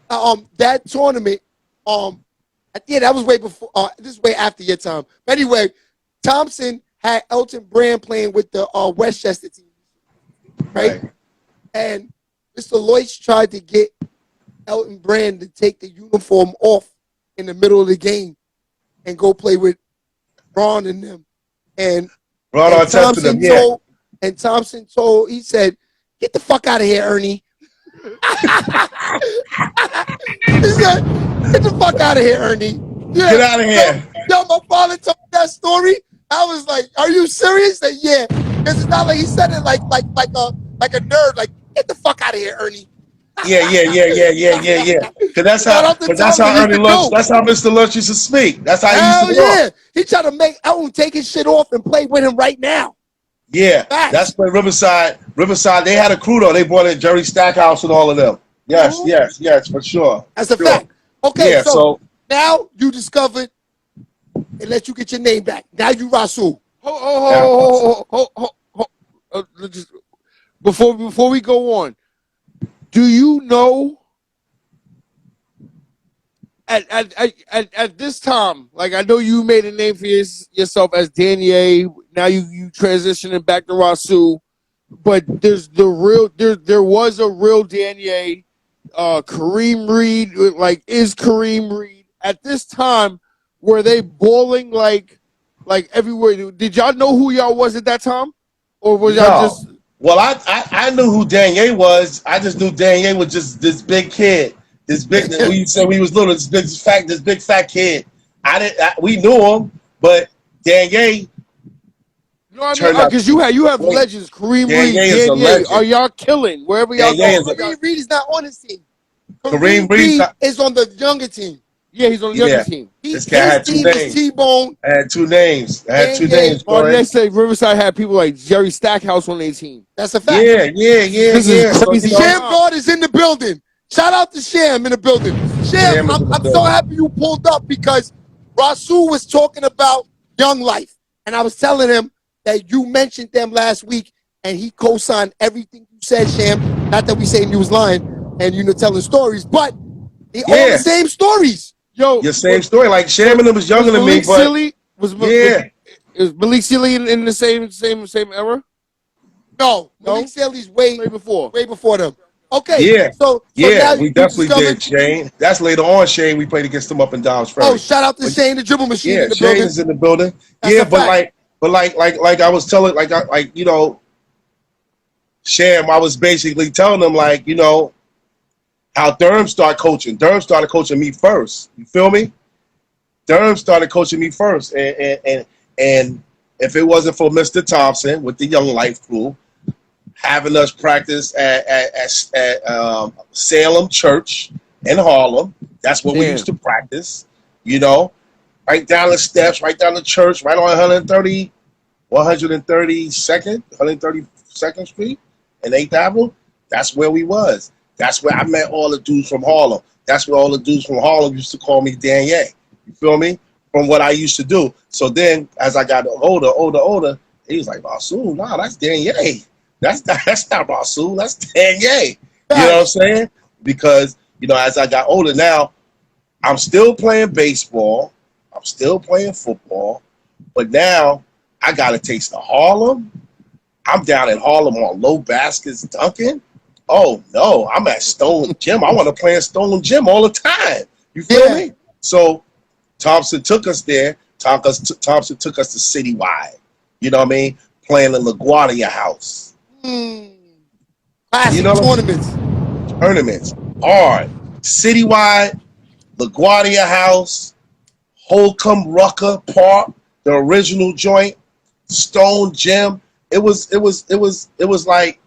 that tournament, that was way before this is way after your time. But anyway, Thompson had Elton Brand playing with the Westchester team. Right? And Mr. Loyce tried to get Elton Brand to take the uniform off in the middle of the game and go play with Ron and them. And Thompson told, he said, get the fuck out of here, Ernie. He said, get the fuck out of here, Ernie. Yeah. Get out of here. Yo, my father told me that story. I was like, are you serious? He said, yeah. Because it's not like he said it like a nerd, like, get the fuck out of here, Ernie. Yeah. Because that's how Ernie looks. That's how Mr. Lutz used to speak. That's how he used to talk. He tried to make Elton take his shit off and play with him right now. Yeah, that's when Riverside, they had a crew though. They brought in Jerry Stackhouse and all of them. Yes, for sure. That's a fact. Okay, so now you discovered and let you get your name back. Now you Rasul. Before we go on, do you know at this time, like I know you made a name for yourself as Danier. Now you transitioning back to Rasul, but there was a real Danier, Kareem Reed. Like, is Kareem Reed at this time? Were they balling like everywhere? Did y'all know who y'all was at that time, or was y'all just? Well, I knew who Danier was. I just knew Danier was just this big kid. This big, we said we was little. This big fat kid. We knew him, but Danier. No, I mean, because you have legends. Kareem Reed, Danier. Are y'all killing wherever y'all go? Kareem Reed is not on his team. Kareem Reed is on the younger team. Yeah, he's on the younger team. This guy had two names. T-Bone. I had two names. Oh, they say Riverside had people like Jerry Stackhouse on their team. That's a fact. Yeah. This is crazy. Sham God is in the building. Shout out to Sham in the building. Sham, I'm so happy you pulled up because Rasul was talking about Young Life. And I was telling him that you mentioned them last week and he co-signed everything you said, Sham. Not that we saying you was lying and telling stories, but they all the same stories. Yo, your same story. Like Sham and them was younger than me, but was Malik Sealy in the same era? No, Malik Sealy's way before them. Okay. Yeah. So now we definitely did, Shane. That's later on, Shane. We played against them up in Dobbs Ferry. Oh, shout out to Shane, the dribble machine. Yeah, in the Shane building. is in the building. That's but like I was telling, Sham, I was basically telling them how Durham started coaching. Durham started coaching me first. You feel me? Durham started coaching me first, and if it wasn't for Mr. Thompson with the Young Life crew having us practice at Salem Church in Harlem, that's where we used to practice. You know, right down the steps, right down the church, right on 132nd Street and 8th Avenue. That's where we was. That's where I met all the dudes from Harlem. That's where all the dudes from Harlem used to call me Dan Ye. You feel me? From what I used to do. So then, as I got older, he was like, Rasul, nah, that's Dan Ye. That's not Rasul, that's Dan Ye. You know what I'm saying? Because, you know, as I got older now, I'm still playing baseball. I'm still playing football. But now, I got a taste of Harlem. I'm down in Harlem on low baskets dunking. Oh, no, I'm at Stone Gym. I want to play in Stone Gym all the time. You feel me? So Thompson took us there. Thompson took us to Citywide. You know what I mean? Playing in LaGuardia House. Classic, you know, tournaments. Hard. Citywide, LaGuardia House, Holcomb Rucker Park, the original joint, Stone Gym. It was like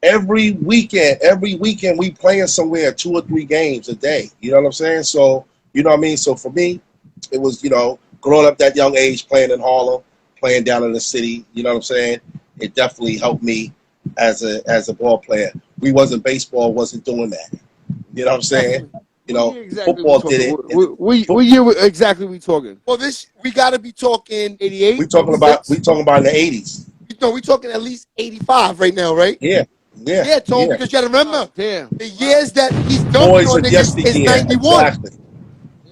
every weekend we playing somewhere 2 or 3 games a day. You know what I'm saying? So, you know what I mean? So for me, it was, you know, growing up that young age, playing in Harlem, playing down in the city, you know what I'm saying? It definitely helped me as a ball player. We wasn't baseball, wasn't doing that. You know what I'm saying? You know, football did it. What year exactly we talking? Well, we got to be talking 88. We talking about in the 80s. No, we talking at least 85 right now, right? Yeah, Tone, because you got to remember, the years that he's dunking Boys on niggas is 91. Exactly.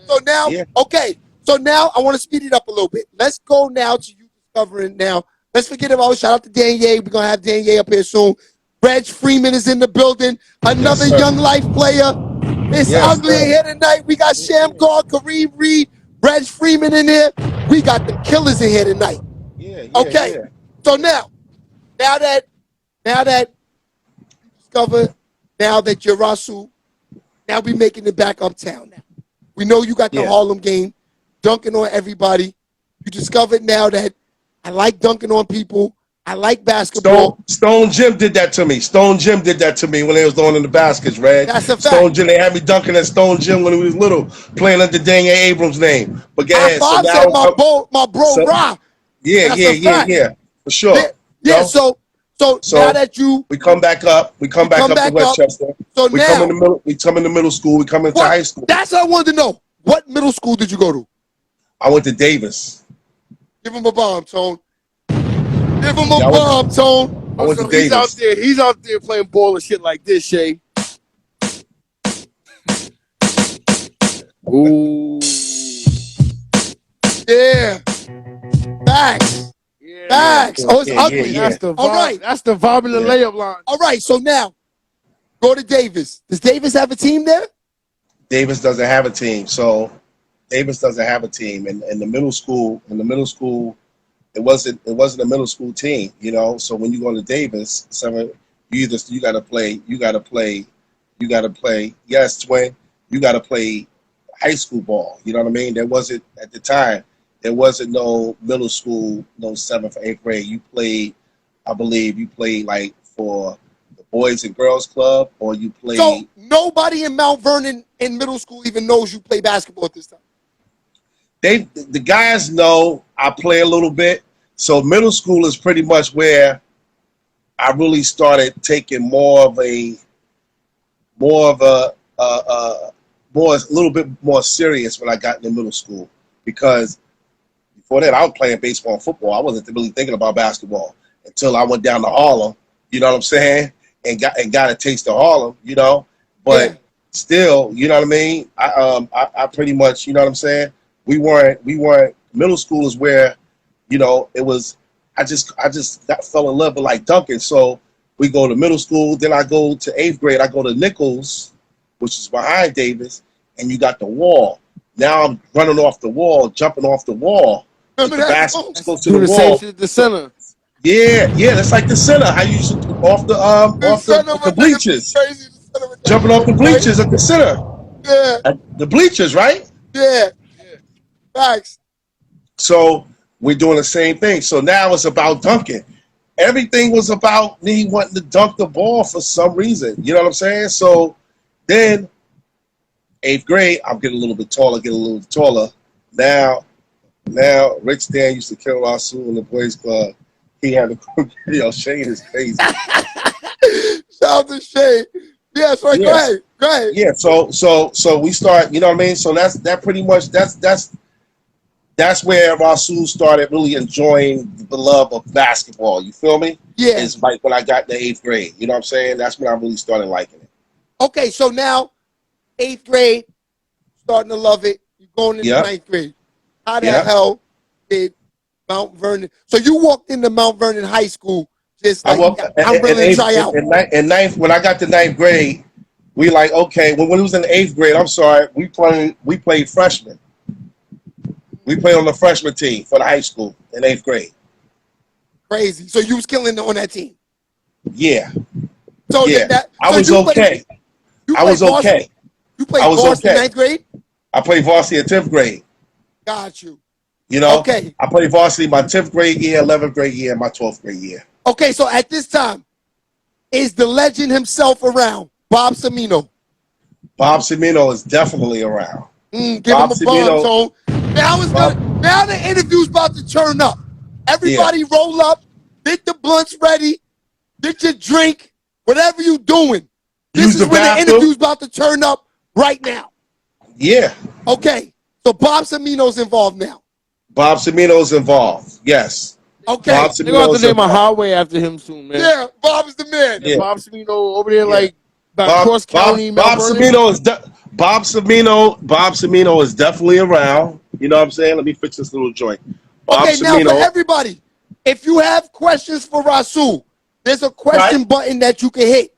So now, okay, so now I want to speed it up a little bit. Let's go now to you discovering now. Let's forget about, shout out to Dan Ye. We're going to have Dan Ye up here soon. Reg Freeman is in the building. Another Young Life player. It's ugly in here tonight. We got Shamgar, Kareem Reed, Reg Freeman in here. We got the killers in here tonight. Okay. So now that you discover, now that you're Rasul, now we making it back uptown now. We know you got the Harlem game, dunking on everybody. You discovered now that I like dunking on people. I like basketball. Stone Gym did that to me. Stone Gym did that to me when they was throwing in the baskets, Red. That's a fact. Stone Gym, they had me dunking at Stone Gym when we was little, playing under Daniel Abrams' name. But go ahead. So now my bro Ra. Yeah. For sure. So now that we come back up to Westchester. So we come in the middle school. We come into high school. That's what I wanted to know. What middle school did you go to? I went to Davis. Give him a bomb, Tone. Give him a bomb, Tone. I went to Davis. He's out there playing ball and shit like this, Shay. Ooh. Yeah. Facts. Facts. Oh, it's ugly. That's the vibe. All right. That's the vibe in the layup line. All right. So now, go to Davis. Does Davis have a team there? Davis doesn't have a team. So Davis doesn't have a team. And in the middle school, it wasn't a middle school team, you know. So when you go to Davis, you gotta play. Yes, twin. You gotta play high school ball. You know what I mean? There wasn't at the time. There wasn't no middle school, no 7th or 8th grade. You played, I believe, like for the Boys and Girls Club, or you played. So nobody in Mount Vernon in middle school even knows you play basketball at this time. The guys know I play a little bit. So middle school is pretty much where I really started taking a little bit more serious when I got into middle school, because before that I was playing baseball and football. I wasn't really thinking about basketball until I went down to Harlem. You know what I'm saying? And got a taste of Harlem. You know, but still, you know what I mean. I pretty much, you know what I'm saying. We weren't. Middle school is where, you know, it was. I just fell in love with like dunking. So we go to middle school. Then I go to 8th grade. I go to Nichols, which is behind Davis, and you got the wall. Now I'm running off the wall, jumping off the wall. The basket goes to the wall. The center. Yeah, that's like the center. How you used to off the bleachers, jumping off the bleachers at the center. Yeah, at the bleachers, right? Yeah. Facts. So we're doing the same thing. So now it's about dunking. Everything was about me wanting to dunk the ball for some reason. You know what I'm saying? So then 8th grade, I'm getting a little bit taller, Now, Rich Dan used to kill Rasul in the boys club. He had a Shane is crazy. Shout out to Shay. Yes, right. Yes. Go ahead. Yeah. So we start. You know what I mean? So that's pretty much that's where Rasul started really enjoying the love of basketball. You feel me? Yeah. It's like when I got to 8th grade. You know what I'm saying? That's when I really started liking it. Okay, so now 8th grade, starting to love it. You're going into 9th grade. How the hell did Mount Vernon? So you walked into Mount Vernon High School just like I'm ready to try out. In ninth, when I got to 9th grade, we like okay. When we was in 8th grade, I'm sorry, we played freshmen. We played on the freshman team for the high school in 8th grade. Crazy. So you was killing on that team. Yeah. So yeah, I was okay. I was okay. You played varsity in 9th grade? I played varsity in 10th grade. Got you. You know, okay. I played varsity my 10th grade year, 11th grade year, and my 12th grade year. Okay, so at this time, is the legend himself around, Bob Cimino? Bob Cimino is definitely around. Give Bob him a bomb, so now the interview's about to turn up. Everybody roll up, get the blunts ready, get your drink, whatever you doing. This is when the interview's about to turn up right now. Yeah. Okay, so Bob Cimino's involved now. Bob Cimino's involved, yes. Okay. Bob Cimino's going to name a highway after him soon, man. Yeah, Bob is the man. Yeah. Bob Cimino over there, like, cross county. Bob Cimino is definitely around. You know what I'm saying? Let me fix this little joint. Okay, now for everybody, if you have questions for Rasul, there's a question button that you can hit.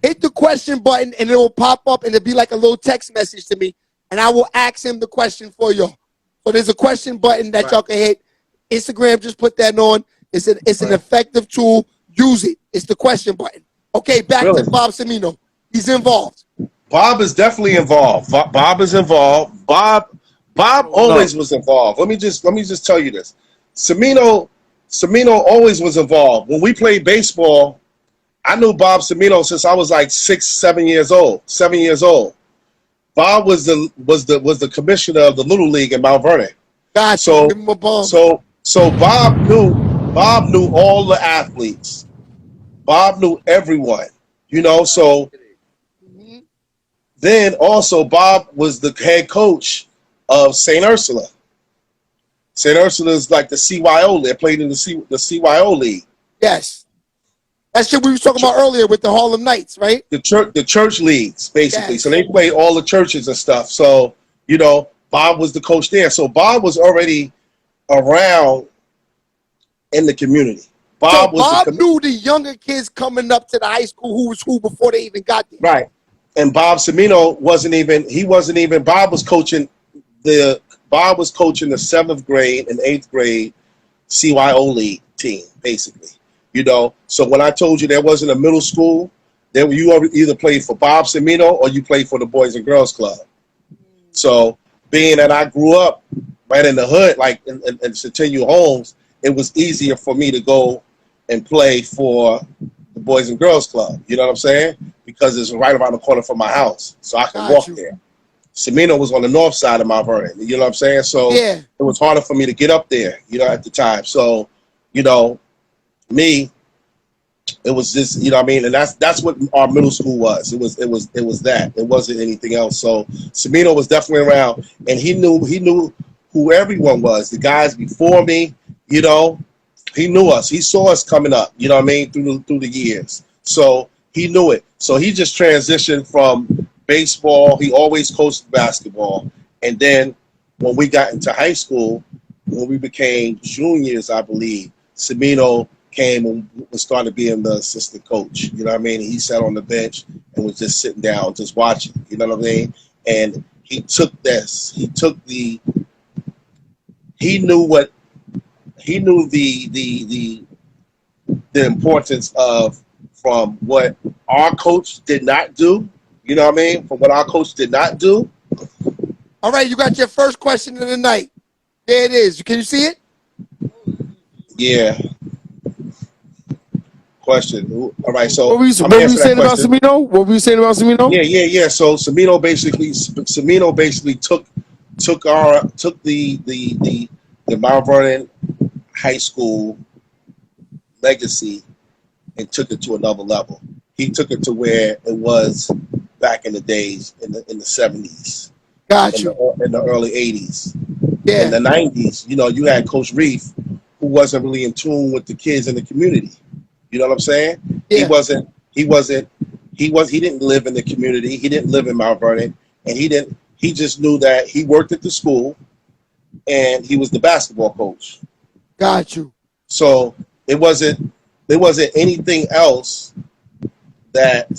Hit the question button and it will pop up and it'll be like a little text message to me and I will ask him the question for y'all. So there's a question button that y'all can hit. Instagram just put that on. It's an effective tool. Use it. It's the question button. Okay, back to Bob Cimino. He's involved. Bob is definitely involved. Bob is involved. Bob always was involved. Let me just tell you this. Cimino always was involved. When we played baseball, I knew Bob Cimino since I was like 7 years old. Bob was the commissioner of the Little League in Mount Vernon. Gotcha. So Bob knew all the athletes. Bob knew everyone. You know, so then also Bob was the head coach of St. Ursula. St. Ursula is like the CYO. They played in the CYO league. Yes. That's what we were talking about earlier with the Harlem Knights, right? The church leagues, basically. Yes. So they played all the churches and stuff. So, you know, Bob was the coach there. So Bob was already around in the community. Bob knew the younger kids coming up to the high school who was who before they even got there. Right. And Bob Cimino Bob was coaching the 7th grade and 8th grade CYO league team, basically. You know, so when I told you there wasn't a middle school, then you either played for Bob Cimino or you played for the Boys and Girls Club. So being that I grew up right in the hood, like in Centennial Homes, it was easier for me to go and play for the Boys and Girls Club. You know what I'm saying? Because it's right around the corner from my house, so I could walk there. Cimino was on the north side of Mount Vernon. You know what I'm saying? So it was harder for me to get up there, you know, at the time. So, you know, me, it was just, you know what I mean? And that's what our middle school was. It was that. It wasn't anything else. So Cimino was definitely around, and he knew who everyone was. The guys before me, you know, he knew us. He saw us coming up, you know what I mean, through the years. So he knew it. So he just transitioned from baseball. He always coached basketball. And then when we got into high school, when we became juniors, I believe, Cimino came and started being the assistant coach. You know what I mean? He sat on the bench and was just sitting down, just watching. You know what I mean? And he took this. He knew the importance of from what our coach did not do. You know what I mean? From what our coach did not do. All right, you got your first question of the night. There it is. Can you see it? Yeah. Question. All right. So What were you saying about Semino? What were you saying about Semino? Yeah. So Semino basically took the Mount Vernon High School legacy and took it to another level. He took it to where it was back in the days in the 70s. Got you. In the early 80s. Yeah. In the 90s, you had Coach Reef, who wasn't really in tune with the kids in the community. You know what I'm saying? Yeah. He didn't live in the community. He didn't live in Mount Vernon, and he just knew that he worked at the school and he was the basketball coach. Got you. So there wasn't anything else that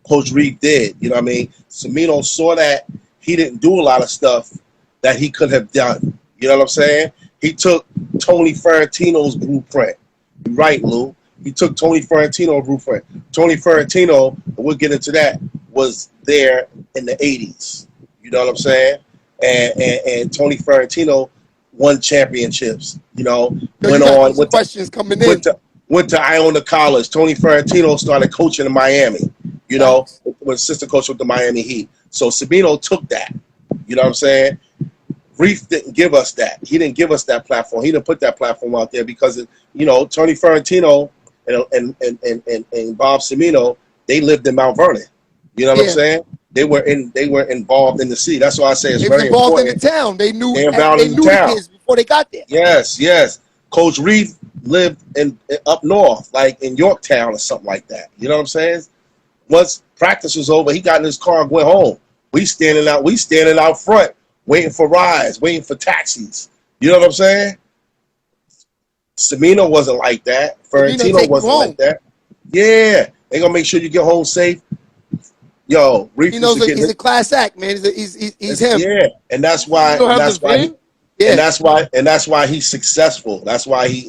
Coach Reed did. You know what I mean? Semino saw that he didn't do a lot of stuff that he could have done. You know what I'm saying? He took Tony Ferrantino's blueprint. You're right, Lou. He took Tony Ferrantino's blueprint. Tony Ferrantino, we'll get into that, was there in the 80s. You know what I'm saying? And Tony Ferrantino won championships. Went to Iona College. Tony Ferrantino started coaching in Miami. Was assistant coach with the Miami Heat. So Semino took that. You know what I'm saying? Reef didn't give us that. He didn't give us that platform. He didn't put that platform out there because, Tony Ferrantino and Bob Semino, they lived in Mount Vernon. You know what I'm saying? They were involved in the city. That's why I say it's very important. They were involved in the town. They knew the kids before they got there. Yes. Coach Reef lived up north, like in Yorktown or something like that. You know what I'm saying? Once practice was over, he got in his car and went home. We standing out front, waiting for rides, waiting for taxis. You know what I'm saying? Semino wasn't like that. Ferrantino wasn't like that. Yeah, they gonna make sure you get home safe. Yo, Reef he's a class act, man. He's him. Yeah, and that's why. And that's why he's successful. That's why he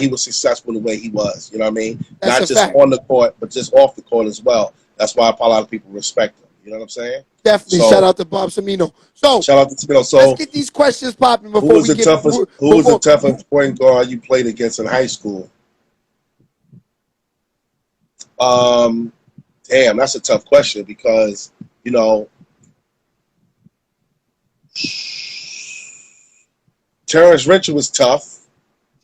was successful the way he was. You know what I mean? That's not just on the court, but just off the court as well. That's why a lot of people respect him. You know what I'm saying? Definitely. So, shout out to Bob Semino. So shout out to Semino. So let's get these questions popping before who was the toughest point guard you played against in high school? Damn, that's a tough question because, Terrence Rencher was tough.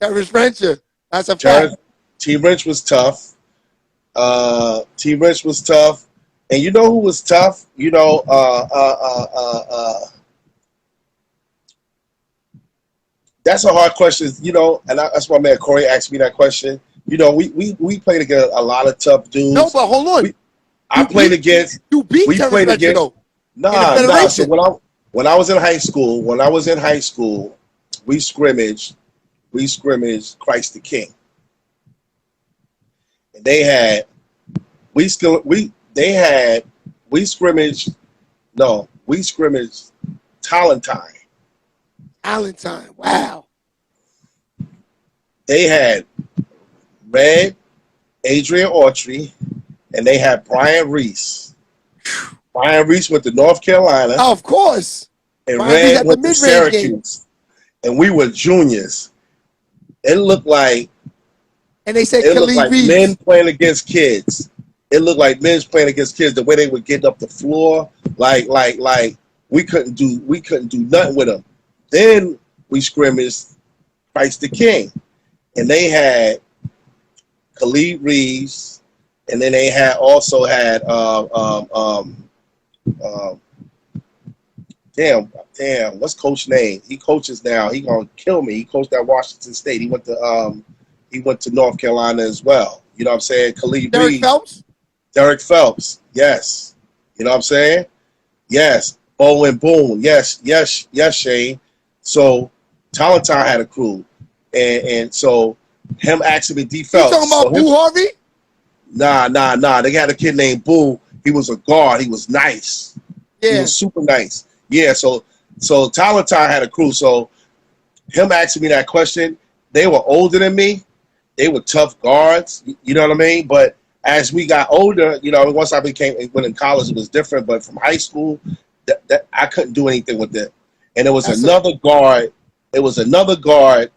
Terrence Rencher. That's a fact. T. Wrench was tough. T. Wrench was tough. And you know who was tough? That's a hard question, and that's why man Corey asked me that question. We played against a lot of tough dudes. No, but hold on. You beat Terrence Rencher, though. Nah. So when I was in high school, we scrimmaged Christ the King. And we scrimmaged Talentine. Talentine, wow. They had Red, Adrian Autry, and they had Brian Reese. Brian Reese went to North Carolina. Oh, of course. And Red went to Syracuse. And we were juniors. It looked like and they said men playing against kids. It looked like men playing against kids. The way they would get up the floor, like we couldn't do nothing with them. Then we scrimmaged Christ the King, and they had Khalid Reeves, and then they also had damn, what's coach name? He coaches now. He gonna kill me. He coached at Washington State. He went to North Carolina as well. You know what I'm saying? Khalid Reeves. Phelps? Derek Phelps. Yes. You know what I'm saying? Yes. Bowen Boone. Yes, Shane. So Talentine had a crew. And so him asking me D Phelps. You talking about Boo Harvey? Nah. They had a kid named Boo. He was a guard. He was nice. Yeah. He was super nice. Yeah, so Talentine had a crew. So him asking me that question, they were older than me. They were tough guards. You know what I mean? But as we got older, you know, once I went in college, it was different. But from high school, that I couldn't do anything with it. And there was another guard. It was another guard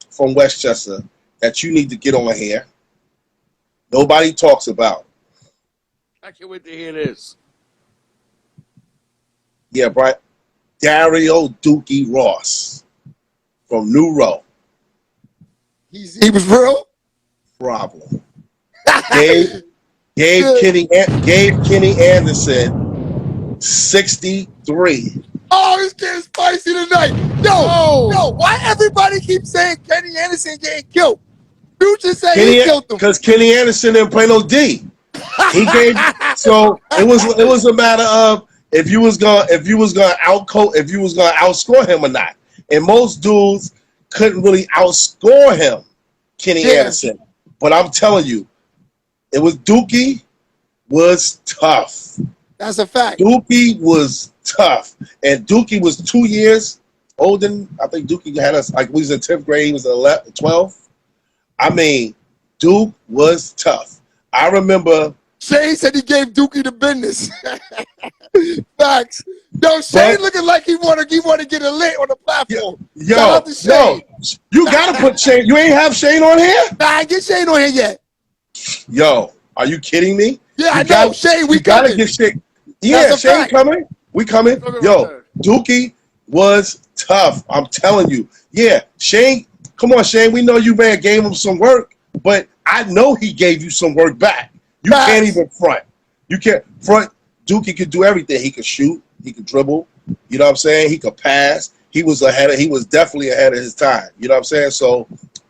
from Westchester that you need to get on here. Nobody talks about. I can't wait to hear this. Yeah, Brian. Dario Dookie Ross from New Row. He was real? Problem. Gave Kenny Anderson 63. Oh, it's getting spicy tonight. Yo, why everybody keep saying Kenny Anderson getting killed? You just say he killed him. Because Kenny Anderson didn't play no D. He gave so it was a matter of if you was gonna outscore him or not. And most dudes couldn't really outscore him, Kenny Anderson. But I'm telling you, it was Dookie was tough. That's a fact. Dookie was tough. And Dookie was 2 years older than, I think Dookie had us, like we was in 10th grade, he was 12. I mean, Duke was tough. I remember Shane said he gave Dookie the business. Facts. Yo, Shane looking like he wanna get a lit on the platform. Yo, you gotta put Shane. You ain't have Shane on here? Nah, I ain't get Shane on here yet. Yo, are you kidding me? Yeah, I know. Shane, we gotta coming. get Shane. Yeah, Shane coming. We coming. Yo, Dookie was tough. I'm telling you. Yeah, Shane. Come on, Shane. We know you man gave him some work, but I know he gave you some work back. You can't even front. You can't front. Dookie could do everything. He could shoot. He could dribble. You know what I'm saying? He could pass. He was definitely ahead of his time. You know what I'm saying? So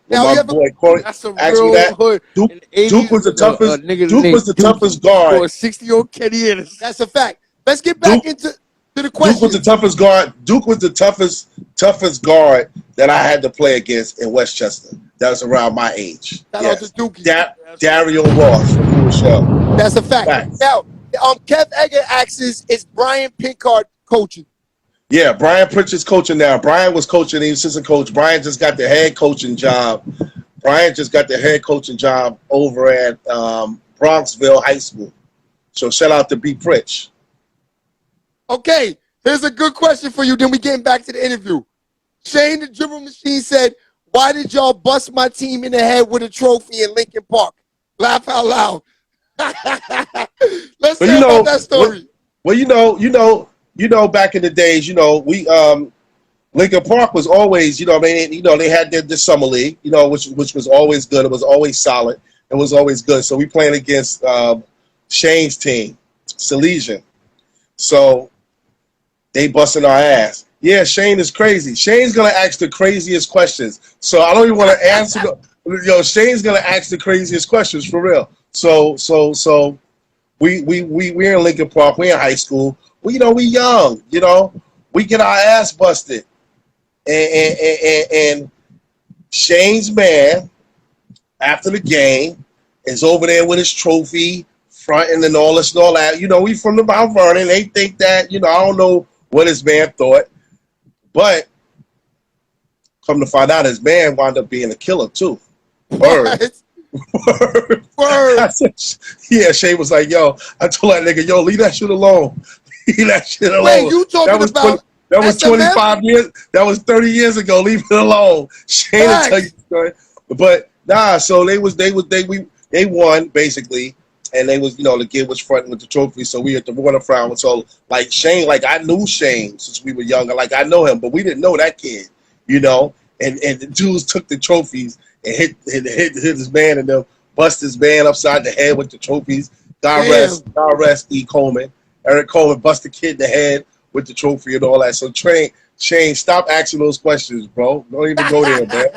my boy Corey asked me that. Duke was the toughest. Duke was the toughest guard. For a 60-year-old Kenny Anderson. That's a fact. Let's get back into the question. Duke was the toughest guard. Duke was the toughest guard that I had to play against in Westchester. That was around my age. Yes. Dario Ross from New Rochelle. That's a fact. Now, Kev Egger asks, is Brian Pinkard coaching? Yeah, Brian Pritchard's coaching now. Brian was coaching, he was assistant coach. Brian just got the head coaching job. Over at Bronxville High School. So shout out to B. Pritch. Okay, here's a good question for you. Then we getting back to the interview. Shane the Dribble Machine said, why did y'all bust my team in the head with a trophy in Lincoln Park? Laugh out loud. Let's talk about that story. Well, you know, back in the days, we Lincoln Park was always, they had the summer league, which was always good. It was always solid. It was always good. So we playing against Shane's team, Salesian. So they busting our ass. Yeah, Shane is crazy. Shane's gonna ask the craziest questions. So I don't even want to answer Shane's gonna ask the craziest questions for real. So we're in Lincoln Park. We're in high school. We young. We get our ass busted, and Shane's man after the game is over there with his trophy, fronting and all this and all that. We from the Mount Vernon. They think that I don't know what his man thought, but come to find out, his man wound up being a killer too. Word. Word. Yeah, Shane was like, yo, I told that nigga, yo, leave that shit alone. Leave that shit alone. Wait, you talking about that was 25 years, that was 30 years ago. Leave it alone. Shane will tell you the story. But nah, so they won basically, and they was, the kid was fronting with the trophy, so we at the waterfront. So like Shane, like I knew Shane since we were younger, like I know him, but we didn't know that kid, and the dudes took the trophies and hit his man and them, bust his man upside the head with the trophies. God rest E. Coleman. Eric Coleman bust the kid in the head with the trophy and all that. So Shane, stop asking those questions, bro. Don't even go there, man.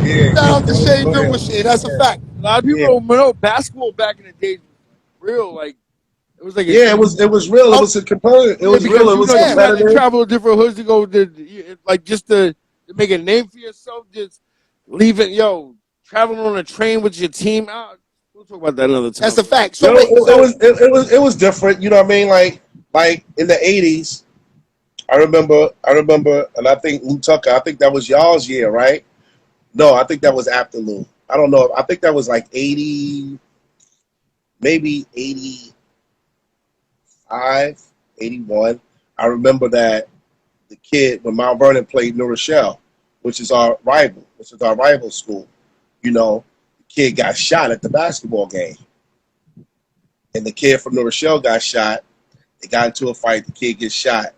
Yeah, shout out to Shane Dribble Machine. That's a fact. A lot of people don't know basketball back in the day was real. Like it was like it was real. It was a component. It was real. It was competitive. You travel to different hoods to go just to make a name for yourself. Just leaving, traveling on a train with your team. We'll talk about that another time. That's a fact. So it was different. You know what I mean? Like in the 80s, I remember, and I think Lou Tucker. I think that was y'all's year, right? No, I think that was after Lou. I don't know. I think that was like 89, maybe 85, 81. I remember that the kid, when Mount Vernon played New Rochelle, which is our rival school, you know, the kid got shot at the basketball game. And the kid from New Rochelle got shot. They got into a fight. The kid gets shot.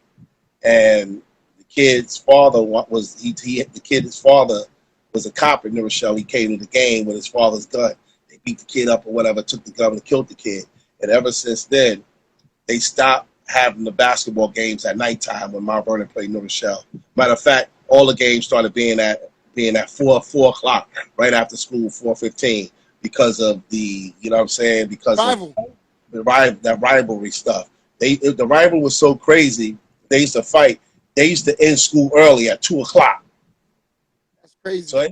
And the kid's father his father was a cop in New Rochelle. He came to the game with his father's gun. They beat the kid up or whatever, took the gun and killed the kid. And ever since then, they stopped having the basketball games at nighttime when Mount Vernon played New Rochelle. Matter of fact, all the games started being at 4 o'clock, right after school, 4:15, because of the, you know what I'm saying, because of that rivalry stuff. The rival was so crazy, they used to fight. They used to end school early at 2 o'clock. That's crazy. So